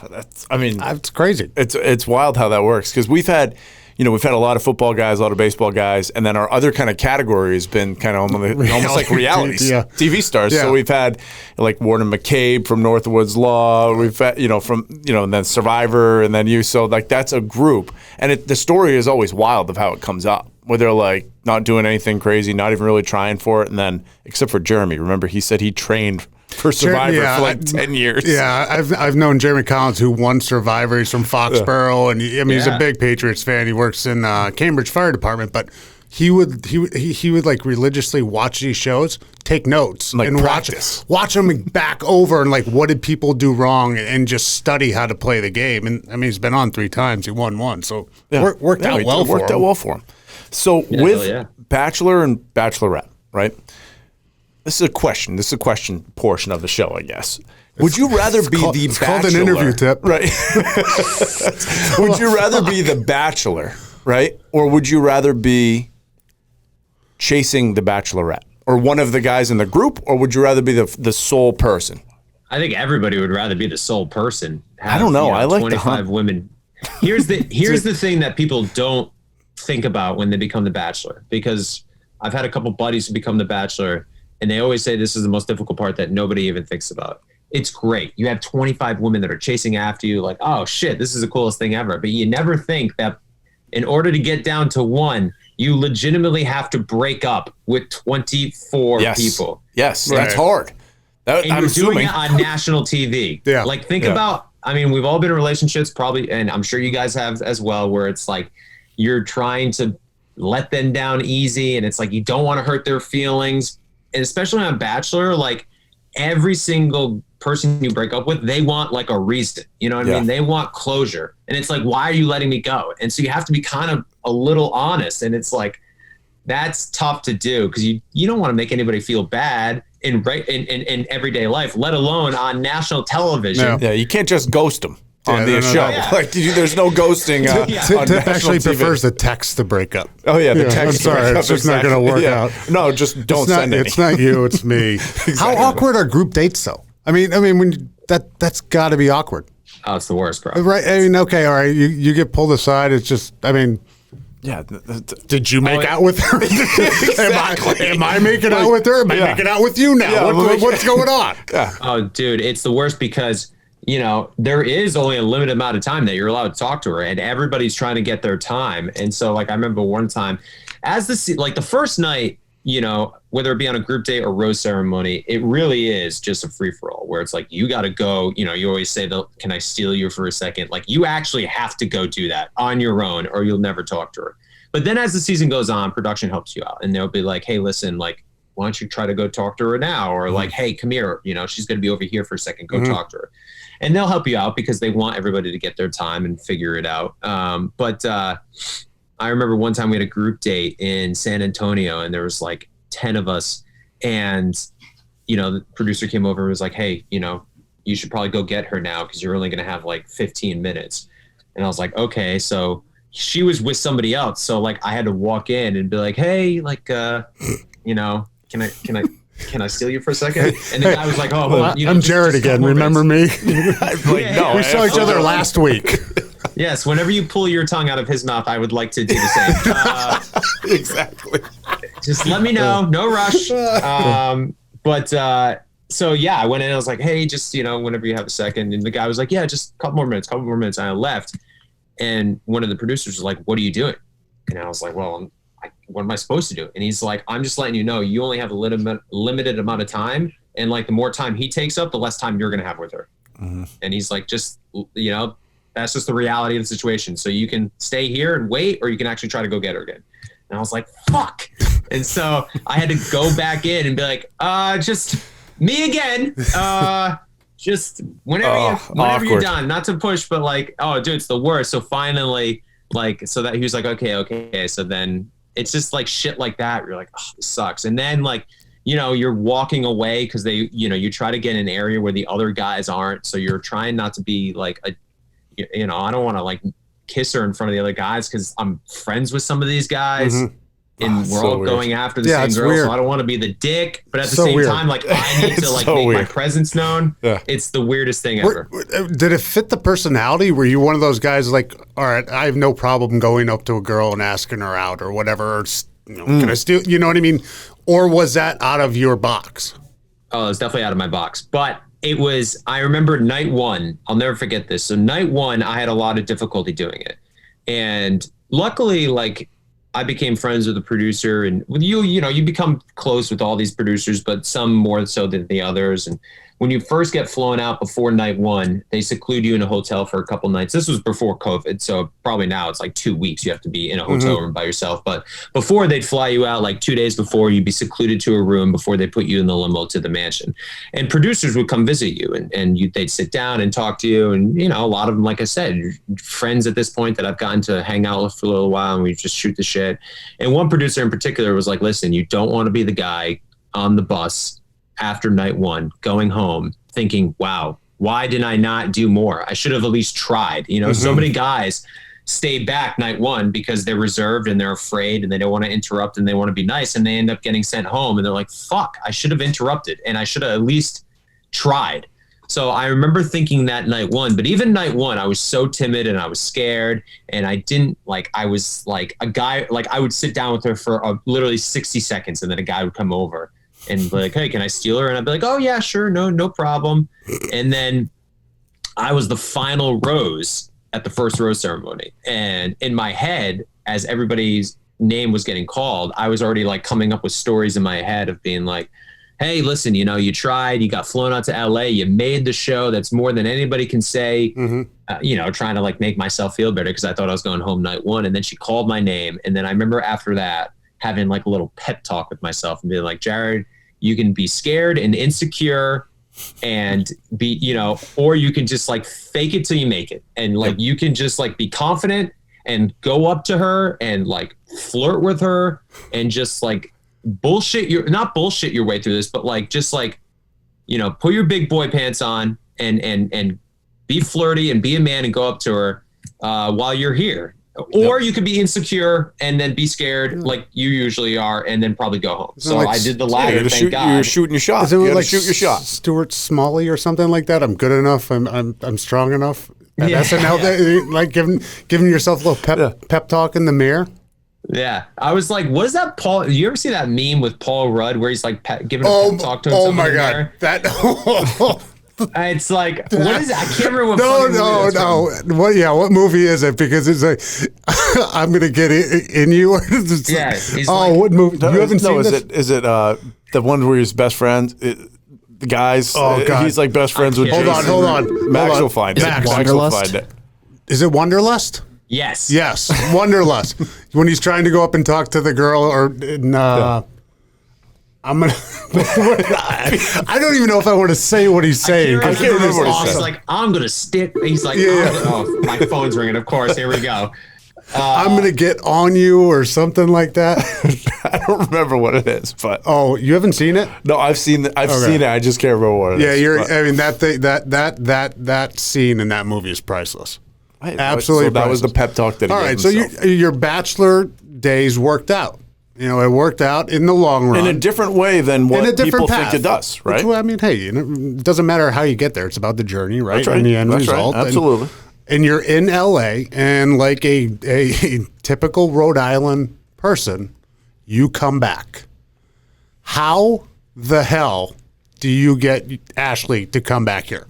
That's crazy. It's wild how that works because we've had a lot of football guys, a lot of baseball guys, and then our other kind of category has been kind of almost like reality TV stars. Yeah. So we've had like Warden McCabe from Northwoods Law. We've had, and then Survivor, and then you. So like that's a group, and the story is always wild of how it comes up, where they're like not doing anything crazy, not even really trying for it, and then except for Jeremy. Remember, he said he trained for Survivor for like 10 years. Yeah, I've known Jeremy Collins, who won Survivor. He's from Foxborough, and he's a big Patriots fan. He works in Cambridge Fire Department, but he would like religiously watch these shows, take notes, like and watch them back over, and like what did people do wrong, and just study how to play the game. And I mean, he's been on 3 times. He won 1, so worked out well for him. So with Bachelor and Bachelorette, right? This is a question. This is a question portion of the show, I guess. Would you rather be the Bachelor? It's called an interview tip. Right. Would you rather be the Bachelor, right? Or would you rather be chasing the Bachelorette? Or one of the guys in the group? Or would you rather be the sole person? I think everybody would rather be the sole person. I don't know. I like 25 women. Here's the thing that people don't think about when they become the Bachelor. Because I've had a couple buddies who become the Bachelor, and they always say this is the most difficult part that nobody even thinks about. It's great. You have 25 women that are chasing after you like, oh shit, this is the coolest thing ever. But you never think that in order to get down to one, you legitimately have to break up with 24 people. Yes, that's hard. And you're doing it on national TV. Yeah. Like think about, I mean, we've all been in relationships probably, and I'm sure you guys have as well, where it's like you're trying to let them down easy, and it's like you don't want to hurt their feelings. And especially on Bachelor, like every single person you break up with, they want like a reason. You know what I mean? They want closure. And it's like, why are you letting me go? And so you have to be kind of a little honest. And it's like, that's tough to do because you don't want to make anybody feel bad in everyday life, let alone on national television. Yeah, you can't just ghost them on the show. Yeah. Like, there's no ghosting. Tip actually prefers the text to break up. Oh yeah, the text. I'm sorry, it's just not going to work out. No, just don't send it. It's not you, it's me. Exactly. How awkward are group dates though? I mean, when that's got to be awkward. Oh, it's the worst, bro. Right? I mean, okay, all right. You get pulled aside. It's just, I mean. Yeah. Did you make out with her? Exactly. Am I making out with her? Am I making out with you now? Yeah, what's going on? Yeah. Oh, dude, it's the worst because, there is only a limited amount of time that you're allowed to talk to her, and everybody's trying to get their time. And so, like, I remember one time, the first night, whether it be on a group date or rose ceremony, it really is just a free for all where it's like, you got to go, you always say, can I steal you for a second? Like you actually have to go do that on your own or you'll never talk to her. But then as the season goes on, production helps you out and they'll be like, hey, listen, like, why don't you try to go talk to her now? Or like, hey, come here, she's going to be over here for a second, go talk to her. And they'll help you out because they want everybody to get their time and figure it out. But I remember one time we had a group date in San Antonio and there was like 10 of us. And, the producer came over and was like, hey, you should probably go get her now because you're only going to have like 15 minutes. And I was like, okay. So she was with somebody else. So like I had to walk in and be like, hey, like, can I steal you for a second? And the guy was like, oh, well, I'm Jared again. Remember me? No, we saw each other last week. Yes, whenever you pull your tongue out of his mouth, I would like to do the same. Exactly. Just let me know. No rush. So yeah, I went in and I was like, hey, just, whenever you have a second. And the guy was like, yeah, just a couple more minutes. And I left. And one of the producers was like, what are you doing? And I was like, well, what am I supposed to do? And he's like, I'm just letting you know, you only have a limited amount of time. And like the more time he takes up, the less time you're going to have with her. Mm-hmm. And he's like, just, that's just the reality of the situation. So you can stay here and wait, or you can actually try to go get her again. And I was like, fuck. And so I had to go back in and be like, just me again. Just whenever you're done, not to push, but like, oh dude, it's the worst. So finally, like, so that he was like, okay. So then it's just like shit like that. You're like, oh, this sucks. And then like, you know, you're walking away because they, you know, you try to get in an area where the other guys aren't. So you're trying not to be like you know, I don't want to like kiss her in front of the other guys because I'm friends with some of these guys. Mm-hmm. And we're all going after the same girl, so I don't want to be the dick. But at the same time, like I need to like make my presence known. Yeah. It's the weirdest thing ever. Did it fit the personality? Were you one of those guys like, all right, I have no problem going up to a girl and asking her out or whatever? Or, you know, can I steal? You know what I mean? Or was that out of your box? Oh, it's definitely out of my box. But it was. I remember night one. I'll never forget this. So night one, I had a lot of difficulty doing it, and luckily, like. I became friends with the producer, and with you know, you become close with all these producers, but some more so than the others. And when you first get flown out before night one, they seclude you in a hotel for a couple nights. This was before COVID. So probably now it's like 2 weeks. You have to be in a hotel room by yourself. But before they'd fly you out like 2 days before, you'd be secluded to a room before they put you in the limo to the mansion. And producers would come visit you and they'd sit down and talk to you. And, you know, a lot of them, like I said, friends at this point that I've gotten to hang out with for a little while and we just shoot the shit. And one producer in particular was like, listen, you don't want to be the guy on the bus after night one, going home thinking, wow, why did I not do more? I should have at least tried. You know, so many guys stay back night one because they're reserved and they're afraid and they don't want to interrupt and they want to be nice and they end up getting sent home and they're like, fuck, I should have interrupted and I should have at least tried. So I remember thinking that night one, but even night one, I was so timid and I was scared and I didn't like, I was like a guy, like I would sit down with her for literally 60 seconds and then a guy would come over and be like, hey, can I steal her? And I'd be like, oh yeah, sure. No problem. And then I was the final rose at the first rose ceremony. And in my head, as everybody's name was getting called, I was already like coming up with stories in my head of being like, hey, listen, you know, you tried, you got flown out to LA, you made the show. That's more than anybody can say, you know, trying to like make myself feel better because I thought I was going home night one. And then she called my name. And then I remember after that, having like a little pep talk with myself and being like, Jared, you can be scared and insecure and be, you know, or you can just like fake it till you make it. And like, you can just like be confident and go up to her and like flirt with her and just like not bullshit your way through this, but like, just like, you know, put your big boy pants on and be flirty and be a man and go up to her while you're here. Or you could be insecure and then be scared like you usually are and then probably go home. So like, I did the latter, thank God. You're shooting your shot. You like shoot your shot. Stuart Smalley or something like that? I'm good enough. I'm strong enough. And SNL, like giving yourself a little pep talk in the mirror. Yeah. I was like, what is that, Paul? You ever see that meme with Paul Rudd where he's like giving a pep talk to himself? Oh my God. That... It's like, what is it? I can't remember what No. What movie is it? Because it's like, I'm going to get in you. Yeah. What movie? You haven't seen this? Is it the one where he's best friend? The guys, God. He's like best friends with Jason. Hold on. Max will find it. Max will find it. Is it Wanderlust? Yes. Wanderlust. When he's trying to go up and talk to the girl I'm gonna. I don't even know if I want to say what he's saying. I can't remember what he said. He's like, I'm gonna stick. He's like, oh, my phone's ringing. Of course, here we go. I'm gonna get on you or something like that. I don't remember what it is, but you haven't seen it? No, I've seen it. Seen it. I just can't remember what it is. I mean, that scene in that movie is priceless. Absolutely. So that was the pep talk that he All right. gave So himself. your bachelor days worked out. You know, it worked out in the long run. In a different way than what people path. think it does, right? I mean, hey, it doesn't matter how you get there. It's about the journey, right? That's right. And the end That's result. Right. Absolutely. And you're in LA, and like a typical Rhode Island person, you come back. How the hell do you get Ashley to come back here?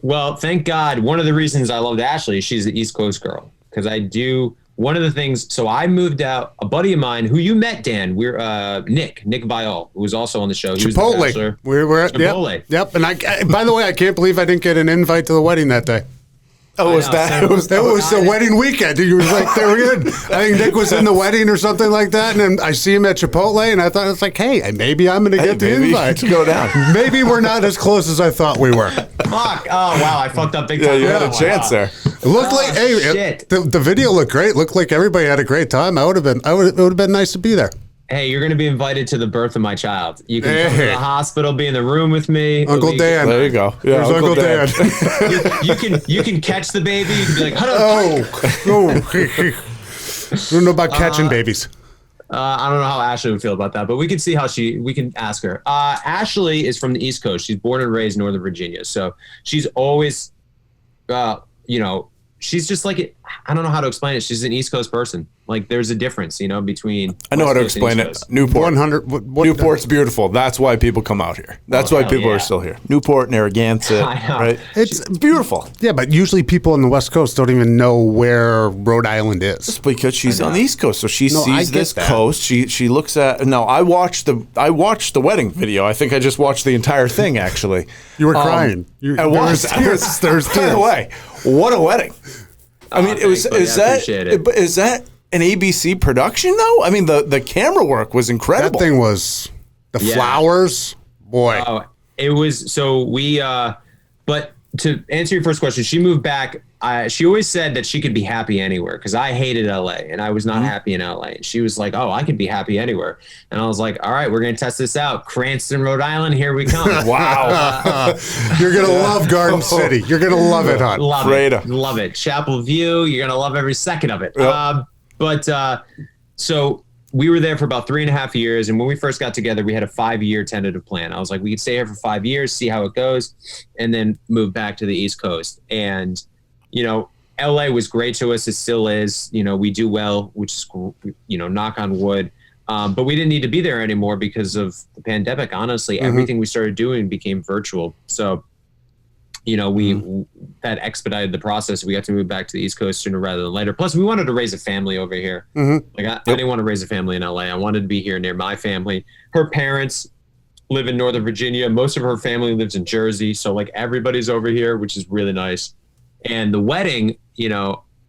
Well, thank God. One of the reasons I loved Ashley, she's the East Coast girl. Because one of the things, so I moved out, a buddy of mine who you met, Dan, Nick Vial, who was also on the show. He was the Bachelor. We're at Chipotle. Yep. And by the way, I can't believe I didn't get an invite to the wedding that day. Oh, was that? It was the wedding weekend. He was like, they were in. I think Nick was in the wedding or something like that. And then I see him at Chipotle, and I thought, it's like, hey, maybe I'm going to get the invite. To go down. Maybe we're not as close as I thought we were. Fuck. Oh, wow. I fucked up big time. Yeah, you had a chance there. It looked like shit. The video looked great. Looked like everybody had a great time. It would have been nice to be there. Hey, you're going to be invited to the birth of my child. You can come to the hospital, be in the room with me. Uncle Dan. There you go. Yeah, There's Uncle Dan. you can catch the baby. You can be like, I don't know about catching babies. I don't know how Ashley would feel about that, but we can see how we can ask her. Ashley is from the East Coast. She's born and raised in Northern Virginia. So she's always, she's just like, I don't know how to explain it. She's an East Coast person. Like there's a difference, between. I know how to explain it. Newport. 100. Newport's beautiful. That's why people come out here. That's why people are still here. Newport, Narragansett, right? It's beautiful. Yeah, but usually people on the West Coast don't even know where Rhode Island is. It's because she's on the East Coast, so she I sees get this that. coast. She looks at. No, I watched the wedding video. I think I just watched the entire thing actually. You were crying. I was. There's tears. By the way, what a wedding! I mean, is that an ABC production though? I mean, the camera work was incredible. That thing was the flowers, boy. Oh, it was. So we. But to answer your first question, she moved back. She always said that she could be happy anywhere because I hated LA and I was not happy in LA. And she was like, "Oh, I could be happy anywhere." And I was like, "All right, we're gonna test this out. Cranston, Rhode Island, here we come." Wow, You're gonna love Garden City. You're gonna love it, hon. Love it. Chapel View. You're gonna love every second of it. Yep. So we were there for about 3.5 years. And when we first got together, we had a 5-year tentative plan. I was like, we could stay here for 5 years, see how it goes, and then move back to the East Coast. And, LA was great to us. It still is. We do well, which is, knock on wood. But we didn't need to be there anymore because of the pandemic. Honestly, everything we started doing became virtual. So, that expedited the process. We got to move back to the East Coast sooner rather than later. Plus, we wanted to raise a family over here. Like I didn't want to raise a family in LA. I wanted to be here near my family. Her parents live in Northern Virginia. Most of her family lives in Jersey. So like everybody's over here, which is really nice. And the wedding,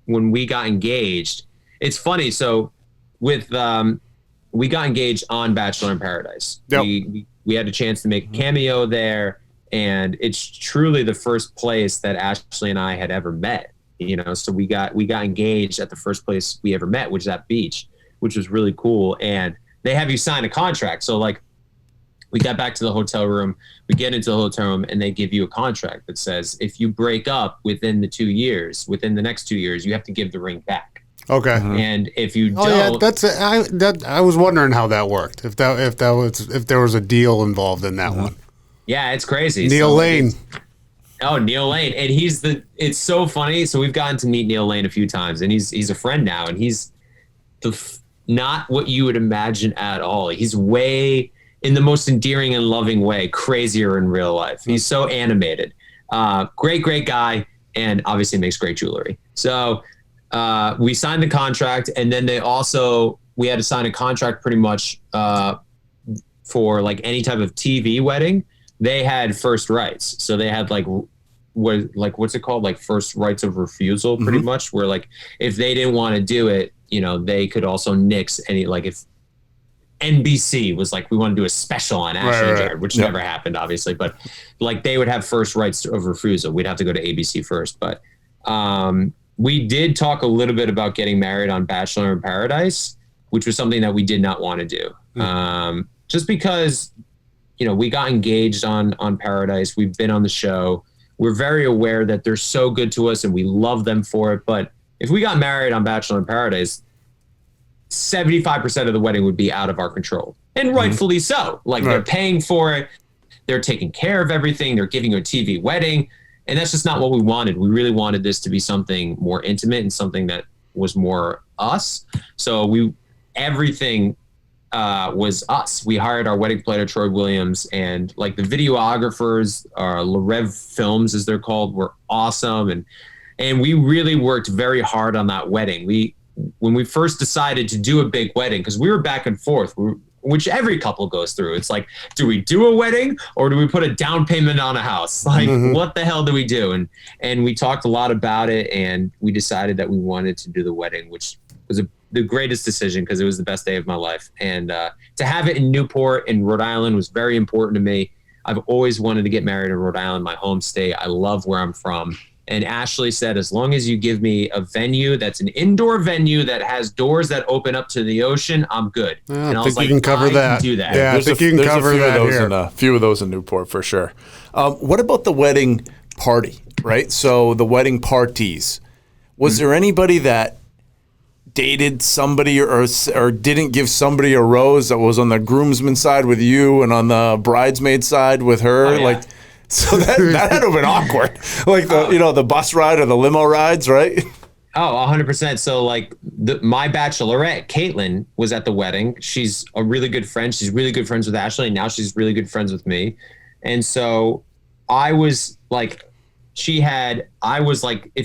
when we got engaged, it's funny. So we got engaged on Bachelor in Paradise. Yep. We had a chance to make a cameo there. And it's truly the first place that Ashley and I had ever met, so we got engaged at the first place we ever met, which is that beach, which was really cool. And they have you sign a contract. So like we got back to the hotel room, we get into the hotel room and they give you a contract that says, if you break up within the next 2 years, you have to give the ring back. Okay. And if you don't, I was wondering how that worked. If there was a deal involved in that one. Yeah, it's crazy. Neil Lane. Neil Lane. And it's so funny. So we've gotten to meet Neil Lane a few times and he's a friend now and he's not what you would imagine at all. He's way in the most endearing and loving way, crazier in real life. He's so animated. Great guy. And obviously makes great jewelry. So we signed the contract and then we had to sign a contract pretty much for like any type of TV wedding. They had first rights. So they had what's it called? Like first rights of refusal pretty much, where like if they didn't want to do it, they could also nix any, like if NBC was like, we want to do a special on Ashley and Jared, which never happened obviously, but like they would have first rights of refusal. We'd have to go to ABC first. But we did talk a little bit about getting married on Bachelor in Paradise, which was something that we did not want to do. Just because, we got engaged on Paradise. We've been on the show. We're very aware that they're so good to us and we love them for it. But if we got married on Bachelor in Paradise, 75% of the wedding would be out of our control. And rightfully so. Like they're paying for it. They're taking care of everything. They're giving you a TV wedding. And that's just not what we wanted. We really wanted this to be something more intimate and something that was more us. So everything was us. We hired our wedding planner, Troy Williams, and like the videographers, Larev Films as they're called, were awesome. And we really worked very hard on that wedding. When we first decided to do a big wedding, because we were back and forth, which every couple goes through. It's like, do we do a wedding or do we put a down payment on a house? Like, what the hell do we do? And we talked a lot about it and we decided that we wanted to do the wedding, which was the greatest decision because it was the best day of my life. And to have it in Newport in Rhode Island was very important to me. I've always wanted to get married in Rhode Island, my home state. I love where I'm from. And Ashley said, as long as you give me a venue that's an indoor venue that has doors that open up to the ocean, I'm good. And I was like, you can cover that. Can do that. Yeah, I think you can cover that here. A few of those in Newport for sure. What about the wedding party, right? So the wedding parties. Was there anybody that dated somebody or didn't give somebody a rose that was on the groomsman side with you and on the bridesmaid side with her? Oh, yeah. Like, so that had to have been awkward. Like the bus ride or the limo rides, right? Oh, 100%. So like my bachelorette, Caitlin, was at the wedding. She's a really good friend. She's really good friends with Ashley. And now she's really good friends with me. And so I was like, if you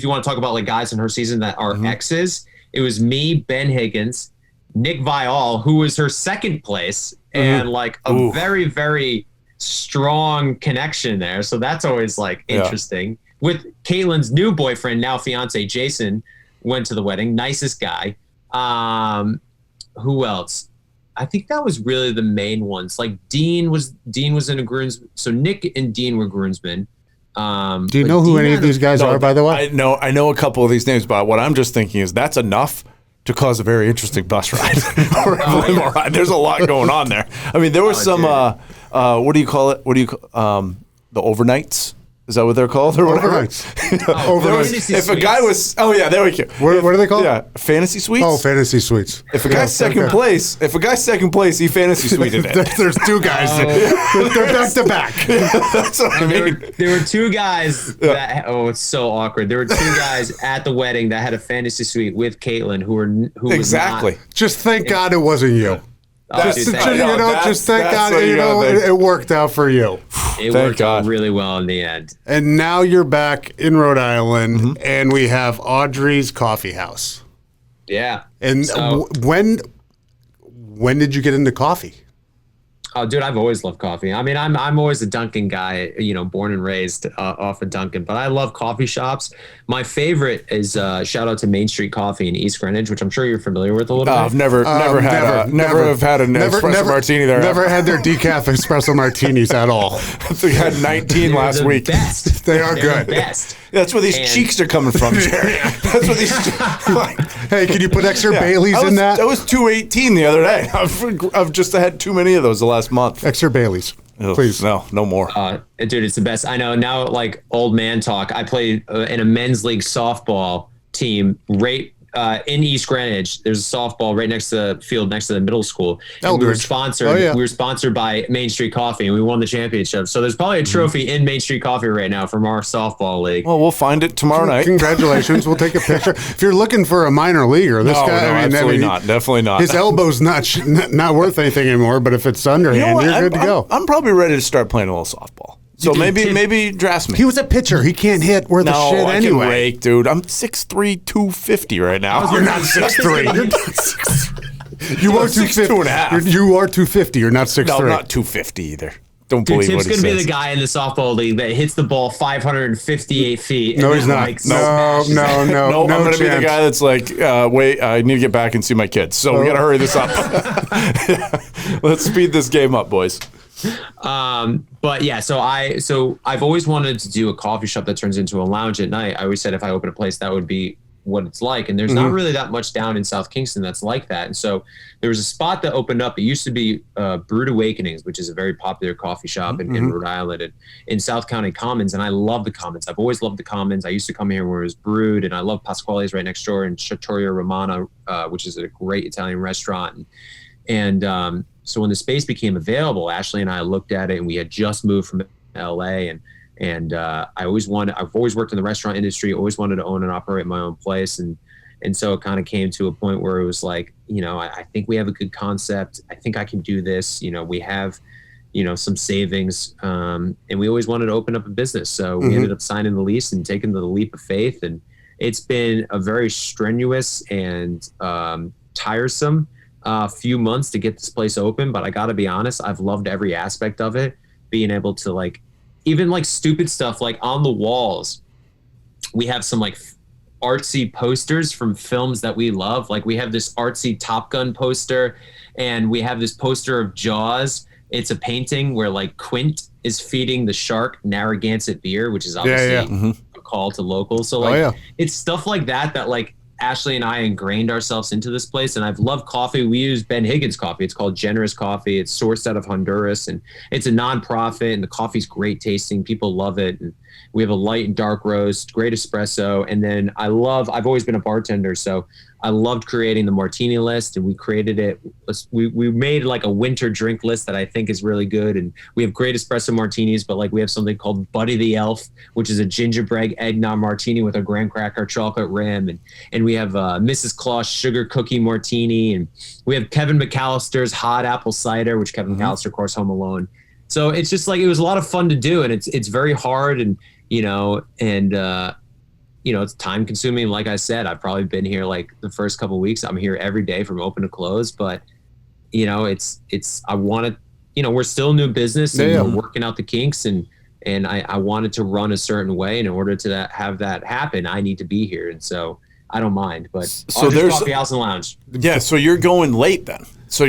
want to talk about like guys in her season that are exes, it was me, Ben Higgins, Nick Viall, who was her second place, and like a very, very strong connection there. So that's always like interesting. With Caitlin's new boyfriend, now fiance, Jason, went to the wedding. Nicest guy. Who else? I think that was really the main ones. Like Dean was in a groomsman. So Nick and Dean were groomsmen. Do you know who any of these guys are, by the way? I know a couple of these names, but what I'm just thinking is that's enough to cause a very interesting bus ride or a limo ride. There's a lot going on there. I mean, there was some, what do you call it? The overnights? Is that what they're called or whatever? Overnights. If a guy was, there we go. What are they called? Yeah, fantasy suites. Oh, fantasy suites. If a guy's second place, he fantasy suited it. There's two guys. They're back to back. That's what I mean. There were two guys that. Oh, it's so awkward. There were two guys at the wedding that had a fantasy suite with Caitlin who exactly. Was not, just thank God it wasn't you. Just thank God, it worked out for you. It worked out really well in the end. And now you're back in Rhode Island, and we have Audrey's Coffee House. Yeah. And when did you get into coffee? Oh, dude, I've always loved coffee. I mean, I'm always a Dunkin' guy, born and raised off of Dunkin', but I love coffee shops. My favorite is shout out to Main Street Coffee in East Greenwich, which I'm sure you're familiar with a little bit. I've never had an espresso martini there. Never had their decaf espresso martinis at all. We had 19 last week. Best. They're They're good. The best. That's where these cheeks are coming from, Jared. That's where these. Hey, can you put extra Baileys in that? That was $2.18 the other day. I've just had too many of those the last month. Extra Baileys, please. No more. Dude, it's the best. I know now, like old man talk. I played in a men's league softball team right in East Greenwich. There's a softball right next to the field, next to the middle school. And we were sponsored. We were sponsored by Main Street Coffee, and we won the championship. So there's probably a trophy in Main Street Coffee right now from our softball league. Well, we'll find it tomorrow night. Congratulations. We'll take a picture. If you're looking for a minor leaguer, this guy, definitely not. His elbow's not worth anything anymore. But if it's underhand, you're good to go. I'm probably ready to start playing a little softball. So maybe draft me. He was a pitcher. He can't hit worth a shit I anyway. Can rake, dude. I'm 6'3", 250 right now. You're not 6'3". You're not 6'3". You are 250. You are 250. You're not 6'3". No, I'm not 250 either. Don't believe what he says. Tim's going to be the guy in the softball league that hits the ball 558 feet. No, he's not. No. I'm going to be the guy that's like, wait, I need to get back and see my kids. So we got to hurry this up. Let's speed this game up, boys. But yeah, so I've always wanted to do a coffee shop that turns into a lounge at night. I always said if I open a place, that would be what it's like. And there's not really that much down in South Kingston that's like that. And so there was a spot that opened up. It used to be Brewed Awakenings, which is a very popular coffee shop in Rhode Island and in South County Commons. And I love the Commons. I've always loved the Commons. I used to come here where it was brewed, and I love Pasquale's right next door, and Trattoria Romana, which is a great Italian restaurant. And so when the space became available, Ashley and I looked at it, and we had just moved from LA, and I've always worked in the restaurant industry, always wanted to own and operate my own place. And so it kind of came to a point where it was like, I think we have a good concept. I think I can do this. We have, some savings, and we always wanted to open up a business. So we ended up signing the lease and taking the leap of faith. And it's been a very strenuous and tiresome few months to get this place open, but I gotta be honest, I've loved every aspect of it. Being able to even stupid stuff, like on the walls, we have some artsy posters from films that we love. Like we have this artsy Top Gun poster, and we have this poster of Jaws. It's a painting where Quint is feeding the shark Narragansett beer, which is obviously a call to locals. So it's stuff like that like Ashley and I ingrained ourselves into this place. And I've loved coffee. We use Ben Higgins coffee. It's called Generous Coffee. It's sourced out of Honduras, and it's a nonprofit, and the coffee's great tasting. People love it. And we have a light and dark roast, great espresso. And then I've always been a bartender, so I loved creating the martini list, and we created it. We made like a winter drink list that I think is really good. And we have great espresso martinis, but like we have something called Buddy the Elf, which is a gingerbread eggnog martini with a graham cracker chocolate rim. And we have Mrs. Claus sugar cookie martini. And we have Kevin McAllister's hot apple cider, which Kevin McAllister, of course, Home Alone. So it's just like, it was a lot of fun to do. And it's very hard, and, it's time consuming. Like I said, I've probably been here like the first couple of weeks. I'm here every day from open to close, but I want to, we're still new business, and we're working out the kinks, and I wanted to run a certain way. And in order to have that happen, I need to be here. And so I don't mind, but so there's Coffee House and Lounge. Yeah. So you're going late then. So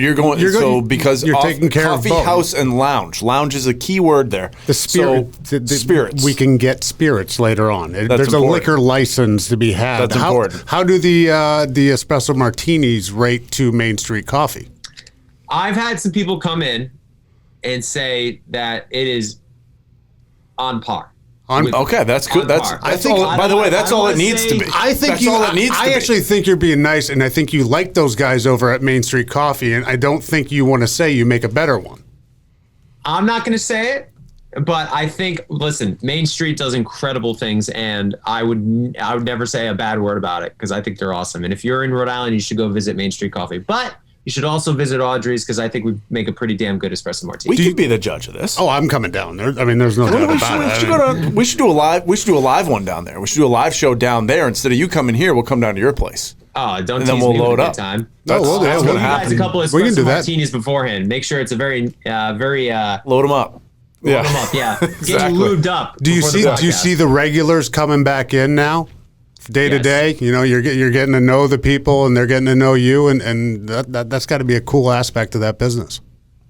because you're taking care of coffee both. house and lounge. Lounge is a key word there. The spirit, spirits. We can get spirits later on. There's important. a liquor license to be had. That's important. How do the espresso martinis rate to Main Street coffee? I've had some people come in and say that it is on par. Okay, that's good. That's all. By the way, that's all it needs to be. I think that's all it needs to be. I actually think you're being nice, and I think you like those guys over at Main Street Coffee, and I don't think you want to say you make a better one. I'm not going to say it, but I think, listen, Main Street does incredible things, and I would never say a bad word about it, because I think they're awesome. And if you're in Rhode Island, you should go visit Main Street Coffee. But you should also visit Audrey's, because I think we make a pretty damn good espresso martini. We could be the judge of this. Oh, I'm coming down there. I mean, there's no doubt about it. We should do a live one down there. We should do a live show down there instead of you coming here. We'll come down to your place. Oh, don't and tease then we'll me load with a up. good time. That's We'll going to guys a couple of We can espresso do that. martinis beforehand. Make sure it's a very load them up. Load them up. Yeah, Exactly. Get you lubed up. Do you see the regulars coming back in now? Day to day, you're getting to know the people, and they're getting to know you, and that's got to be a cool aspect of that business.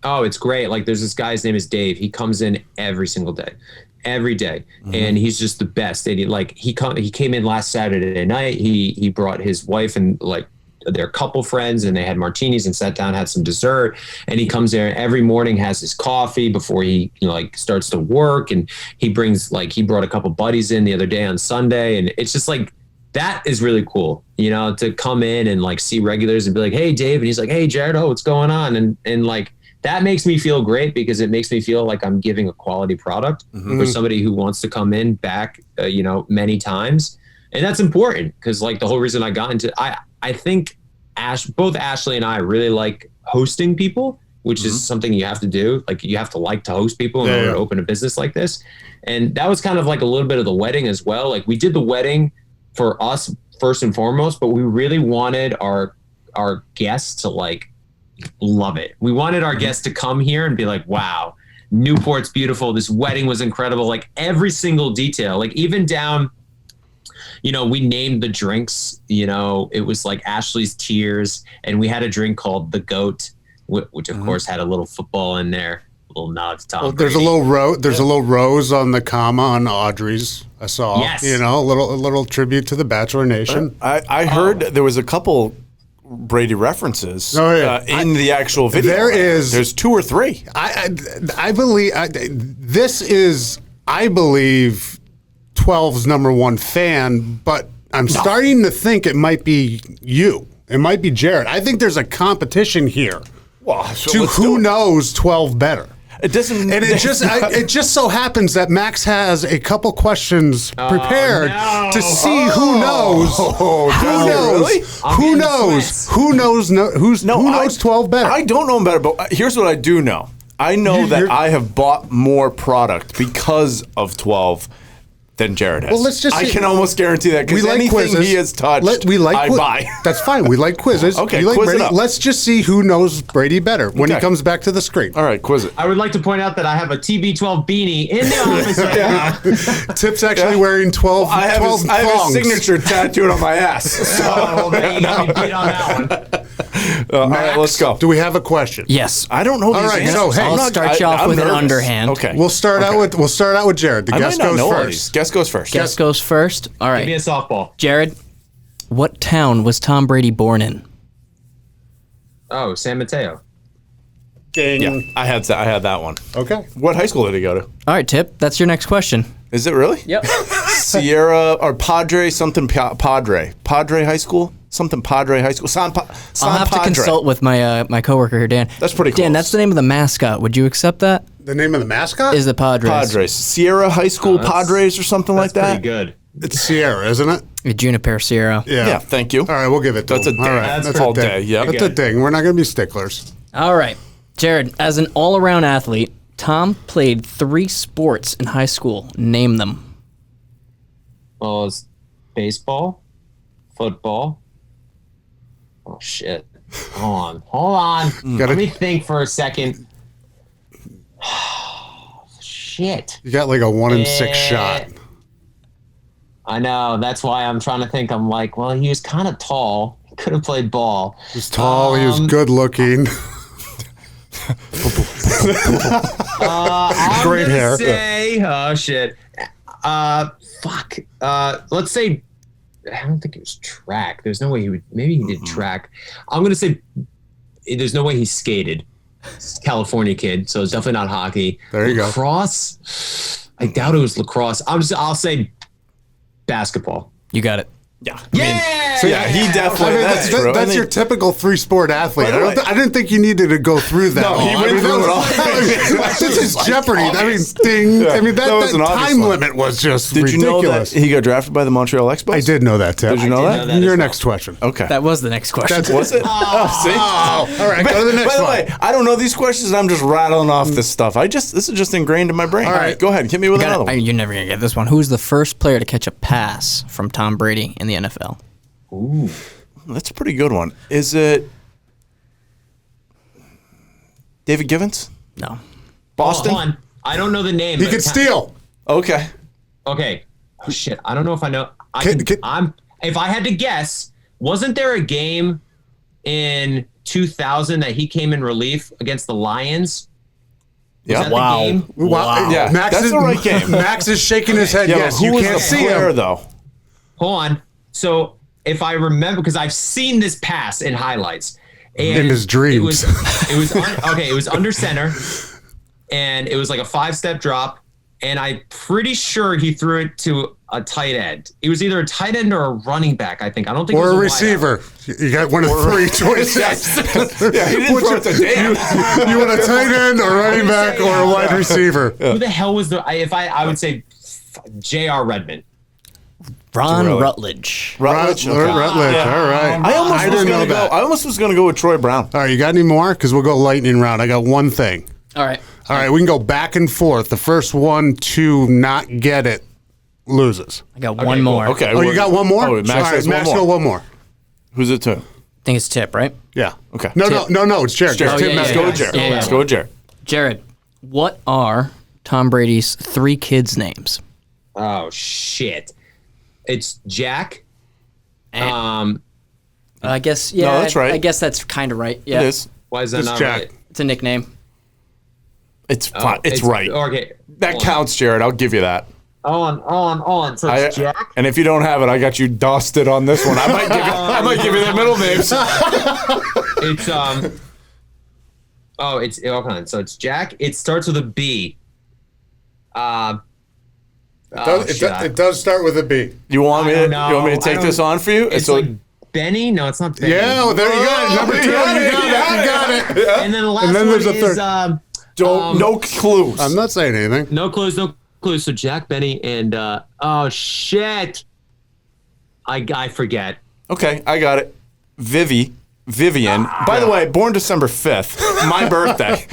Oh, it's great. Like, there's this guy, his name is Dave. He comes in every single day, and he's just the best. And he came in last Saturday night. He brought his wife and like their couple friends, and they had martinis and sat down, had some dessert. And he comes there every morning, has his coffee before he starts to work, and he brought a couple buddies in the other day on Sunday, and it's just like. That is really cool, to come in and like see regulars and be like, "Hey, Dave," and he's like, "Hey, Jared, what's going on?" And like that makes me feel great, because it makes me feel like I'm giving a quality product for somebody who wants to come in back, many times, and that's important, because like the whole reason I got into, I think both Ashley and I really like hosting people, which is something you have to do. Like you have to like to host people in order to open a business like this, and that was kind of like a little bit of the wedding as well. Like we did the wedding for us first and foremost, but we really wanted our guests to like love it. We wanted our guests to come here and be like, wow, Newport's beautiful. This wedding was incredible. Like every single detail, like even down, we named the drinks, it was like Ashley's Tears, and we had a drink called the Goat, which of course had a little football in there. Little nod to Tom Brady. There's a little rose on the comma on Audrey's. I saw. Yes. A little tribute to the Bachelor Nation. I heard there was a couple Brady references in the actual video. There's 2 or 3. I believe this is 12's number one fan, but I'm starting to think it might be you. It might be Jared. I think there's a competition here. To who knows 12 better. It doesn't, and it just so happens that Max has a couple questions prepared to see who knows. Who knows 12 better. I don't know better, but here's what I do know. I know that I have bought more product because of 12 than Jared has. Well, I can almost guarantee that, because anything quizzes. he has touched, I buy. That's fine. We like quizzes. Okay, like quiz Brady. it up. Let's just see who knows Brady better when he comes back to the screen. All right, quiz it. I would like to point out that I have a TB12 beanie in the office right now. Tip's actually wearing 12 I have his signature tattooed on my ass. So you got me beat on that one. All right, let's go. Do we have a question? Yes. I don't know these All right, answers. so, hey, I'll start you off I'm with nervous. an underhand. Okay. We'll start out with Jared. The I guest might not goes know all first. these. Guest goes first. Guess goes first. All Give me a right. softball. Jared, what town was Tom Brady born in? Oh, San Mateo. Ding. Yeah, I had that one. Okay. What high school did he go to? All right, Tip, that's your next question. Is it really? Yep. Sierra or Padre something Padre High School, something Padre High School. San I'll have to consult with my my coworker here, Dan. That's pretty Dan, close. that's the name of the mascot. Would you accept that? The name of the mascot Is the Padres. Padres. Sierra High School Padres or something like That's that. pretty good. It's Sierra, isn't it? Juniper Sierra. Yeah. Thank you. All right, we'll give it to That's a him. ding. All right. That's all a ding. day. Yep. That's a ding. We're not going to be sticklers. All right. Jared, as an all-around athlete, Tom played 3 sports in high school. Name them. Well, it's baseball, football. Oh shit! Hold on. Gotta- Let me think for a second. Shit. You got like a 1 in 6 shot. I know. That's why I'm trying to think. I'm like, well, he was kind of tall. He could have played ball. He was tall. He was good looking. I'm Great gonna hair. Say, oh shit. Fuck. Let's say. I don't think it was track. There's no way he would. Maybe he did track. I'm gonna say. There's no way he skated. California kid, so it's definitely not hockey. There you go. Lacrosse. I doubt it was lacrosse. I'll say basketball. You got it. Yeah. Yeah. So yeah, he definitely. That's true. That's your typical 3-sport athlete. I didn't think you needed to go through that. No, he went through it all. This is Jeopardy. I mean, ding. Yeah, I mean, that was that an obvious time one. limit was just Did you know that ridiculous. he got drafted by the Montreal Expos? I did know that, Tim. Did you know I that? did know that. Your as well. next question. Okay. That was the next question. Was it? Oh, see. Oh, all right. Go to the next By the one. way, I don't know these questions. I'm just rattling off this stuff. This is just ingrained in my brain. All right. Go ahead. Hit me with another one. You're never going to get this one. Who's the first player to catch a pass from Tom Brady in the NFL? Ooh. That's a pretty good one. Is it David Givens? No. Boston? Hold on. I don't know the name. He but could steal. Okay. Okay. Oh shit. I don't know if I know. Can- If I had to guess, wasn't there a game in 2000 that he came in relief against the Lions? Was Yeah. that the game? Wow. Yeah, that's the right game. Max is shaking his head. Yeah, Yes, but who you was can't the see player him. though? Hold on. So if I remember, because I've seen this pass in highlights, and In his dreams. it was under center, and it was like a 5-step drop, and I'm pretty sure he threw it to a tight end. It was either a tight end or a running back. I think. I don't think. Or it a was wide out. receiver. You got one of 3 choices. Yeah, he didn't throw it to Dave. You want a tight end, a running back, or a wide receiver? Who the hell was the? I would say J.R. Redmond. Ron Really? Rutledge. Rutledge. Okay. Rutledge. All right. I almost was didn't know gonna go. that. I almost was gonna go with Troy Brown. All right, you got any more? Because we'll go lightning round. I got one thing. All right. All right, we can go back and forth. The first one to not get it loses. I got one more. Okay. Oh, you got one more? Oh, Max All right, has Max, one go more. one more. Who's it to? I think it's Tip, right? Yeah. Okay. No, Tip. no, it's Jared. Jared. Tim, yeah, Max, yeah, go yeah. with Jared. Yeah. Let's go with Jared. Jared, what are Tom Brady's 3 kids' names? Oh shit! It's Jack. I guess, yeah. No, that's right. I guess that's kind of right. Yeah. It is. Why is that It's not Jack. right? It's a nickname. It's fine. It's right. Okay. That hold counts, Jared. I'll give you that. On. So it's Jack. And if you don't have it, I got you dusted on this one. I might give you the middle names. It's Oh, it's okay. So it's Jack. It starts with a B. It does start with a B. You want me? I To, don't know. you want me to take I don't- this on for you? It's So- like Benny. No, it's not Benny. Yeah, well, there you go. Number 2. You got it. And then the last And then one there's a is third. no clues. I'm not saying anything. no clues. So Jack, Benny, and oh shit, I forget. Okay, I got it. Vivian. By the way, born December 5th, my birthday.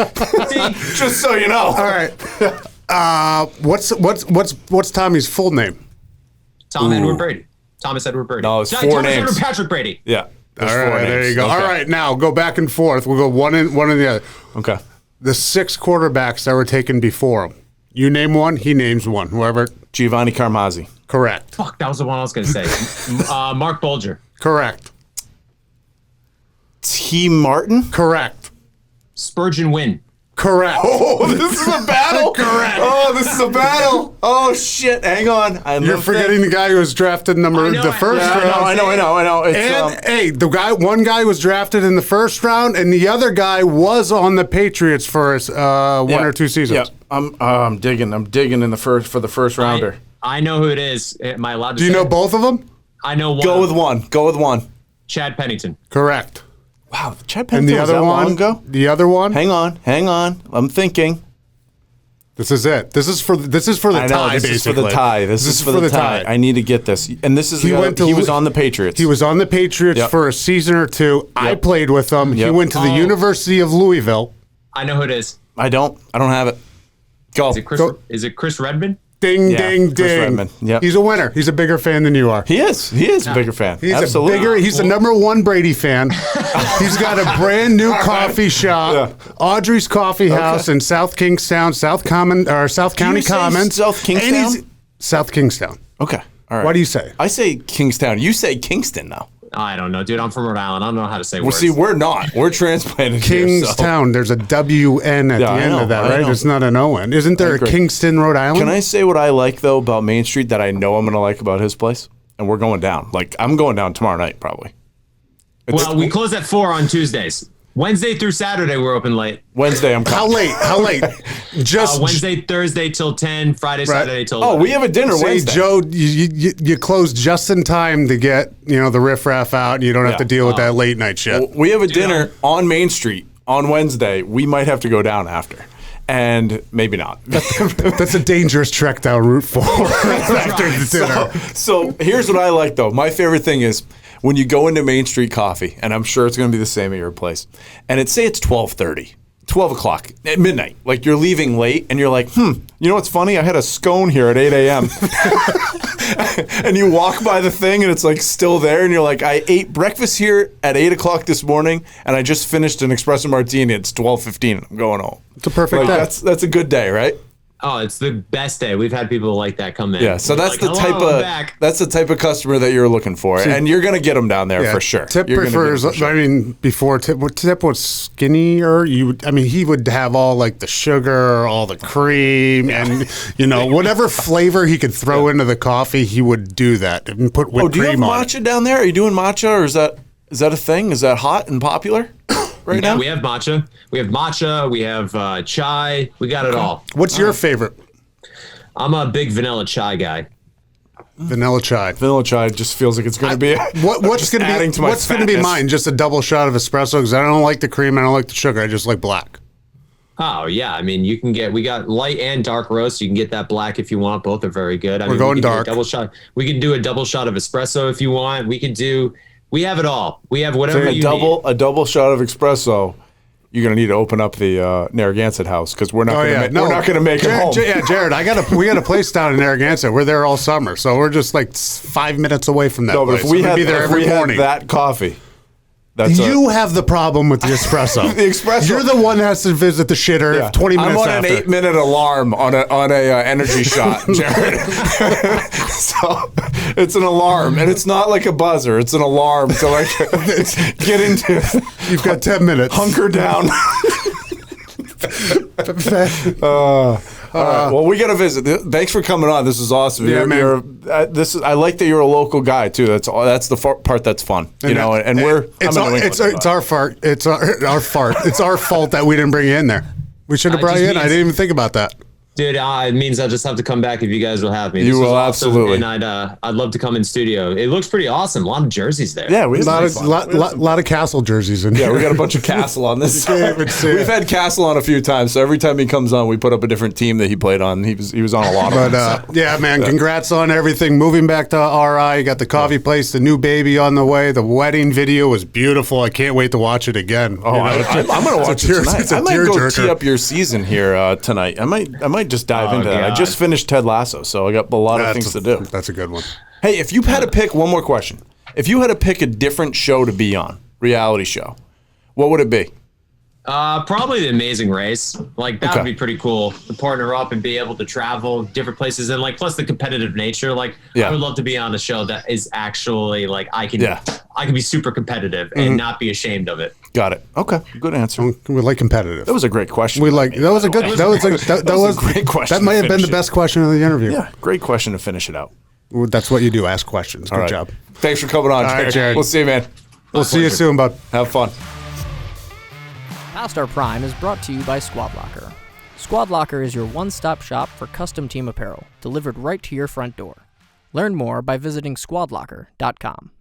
Just so you know. All right. What's Tommy's full name? Edward Brady. Thomas Edward Brady. No, it's Thomas 4 names. Edward Patrick Brady. Yeah. All there's 4 right, there names. you go. Okay. All right, now go back and forth. We'll go one in the other. Okay. The 6 quarterbacks that were taken before him. You name one, he names one. Whoever. Giovanni Carmazzi. Correct. Fuck, that was the one I was gonna say. Mark Bulger. Correct. T. Martin? Correct. Spurgeon Wynn. Correct. Oh, this is a battle. Correct. Oh, this is a battle. Oh, shit. Hang on. You're forgetting the guy who was drafted the first round. I know. It's, One guy was drafted in the first round, and the other guy was on the Patriots for one or two seasons. Yeah, I'm digging in the first rounder. I know who it is. Am I allowed to Do you know both of them? I know one. Go with one. Chad Pennington. Correct. Wow, Chad And Pennington the was other that one? long ago? The other one? Hang on. I'm thinking. This is it. This is for the I know, tie, this basically. is for the tie. This is for the tie. I need to get this. And this is he was on the Patriots. He was on the Patriots for a season or two. I played with him. He went to the University of Louisville. I know who it is. I don't have it. Go. Is it Chris Redmond? Ding, ding, Chris ding. Redmond. Yep. He's a winner. He's a bigger fan than you are. He is a bigger fan. He's Absolutely. He's the number one Brady fan. He's got a brand new coffee shop, Audrey's Coffee House in South Kingstown, South County Commons. South Kingstown? South Kingstown. Okay. All right. What do you say? I say Kingstown. You say Kingston now. I don't know, dude. I'm from Rhode Island. I don't know how to say Well, words. see, we're not. We're transplanted Kingstown. There's a W-N at the end of that, right? It's not an O-N. Isn't there a Kingston, Rhode Island? Can I say what I like, though, about Main Street that I know I'm going to like about his place? And we're going down. Like, I'm going down tomorrow night, probably. Well, we close at 4 on Tuesdays. Wednesday through Saturday, we're open late. Wednesday, I'm coming. How late? Just Wednesday, Thursday till 10, Friday, Saturday till 11. Oh, we have a dinner Say, Wednesday. Joe, you close just in time to get the riffraff out, and you don't have to deal with that late night shit. Well, we have a dinner on Main Street on Wednesday. We might have to go down after. And maybe not. That's a dangerous trek down Route 4 after the dinner. So here's what I like, though. My favorite thing is when you go into Main Street Coffee, and I'm sure it's going to be the same at your place, and it's 12:30. 12 o'clock at midnight. Like you're leaving late and you're like, you know what's funny? I had a scone here at 8 a.m. And you walk by the thing and it's like still there. And you're like, I ate breakfast here at 8 o'clock this morning and I just finished an espresso martini. It's 12:15. I'm going home. It's a perfect day. That's a good day, right? Oh, it's the best day. We've had people like that come in. Yeah, so that's like, the type of customer that you're looking for, and you're gonna get them down there for sure. Tip You're prefers. I mean, before Tip was skinnier. He would have all like the sugar, all the cream, and whatever flavor he could throw into the coffee, he would do that and put whipped do you have cream on matcha down there? Are you doing matcha, or is that a thing? Is that hot and popular right now? We have matcha. We have chai. We got it all. What's your favorite? I'm a big vanilla chai guy. Vanilla chai. Vanilla chai just feels like it's going to be. What's going to be mine? Just a double shot of espresso because I don't like the cream. I don't like the sugar. I just like black. Oh yeah, I mean we got light and dark roast. You can get that black if you want. Both are very good. We're going dark. Double shot. We can do a double shot of espresso if you want. We have it all. We have whatever you need. A double shot of espresso. You're gonna need to open up the Narragansett house because we're not gonna make it home. Jared, we got a place down in Narragansett. We're there all summer, so we're just like 5 minutes away from that. No, but place. if we had morning. that coffee, you have the problem with the espresso. The espresso. You're the one that has to visit the shitter 20 minutes after. I'm on an 8-minute alarm on a energy shot, Jared. So it's an alarm, and it's not like a buzzer. It's an alarm to like get into. You've got 10 minutes. Hunker down. All right. Well, we got to visit. Thanks for coming on. This is awesome. Yeah, man. I like that you're a local guy too. That's the part that's fun. And it's our fart. It's our fart. It's our fault that we didn't bring you in there. We should have brought you in. I didn't even think about that. Dude, it means I'll just have to come back if you guys will have me. You will, absolutely. And I'd love to come in studio. It looks pretty awesome. A lot of jerseys there. Yeah, we have a lot of Castle jerseys in here. Yeah, we got a bunch of Castle on this. We've had Castle on a few times, so every time he comes on, we put up a different team that he played on. He was on a lot of them. Yeah, man, congrats on everything. Moving back to RI, you got the coffee place, the new baby on the way. The wedding video was beautiful. I can't wait to watch it again. Oh, I'm going to watch it tonight. I might go tee up your season here tonight. I might just dive into that. I just finished Ted Lasso, so I got a lot of things to do. That's a good one. Hey, if you had to pick one more question, if you had to pick a different show to be on, reality show, what would it be? Probably the Amazing Race. Like that would be pretty cool to partner up and be able to travel different places and like plus the competitive nature. Like I would love to be on a show that is actually like I can be super competitive and not be ashamed of it. Got it. Okay, good answer. We like competitive. That was a great question. That was a great question. That might have been the best question of the interview. Yeah, great question to finish it out. Well, that's what you do. Ask questions. Good job. Thanks for coming on, Jared. Jared. We'll see you, man. We'll see you soon, bud. Have fun. Past Our Prime is brought to you by Squadlocker. Squadlocker is your one-stop shop for custom team apparel, delivered right to your front door. Learn more by visiting squadlocker.com.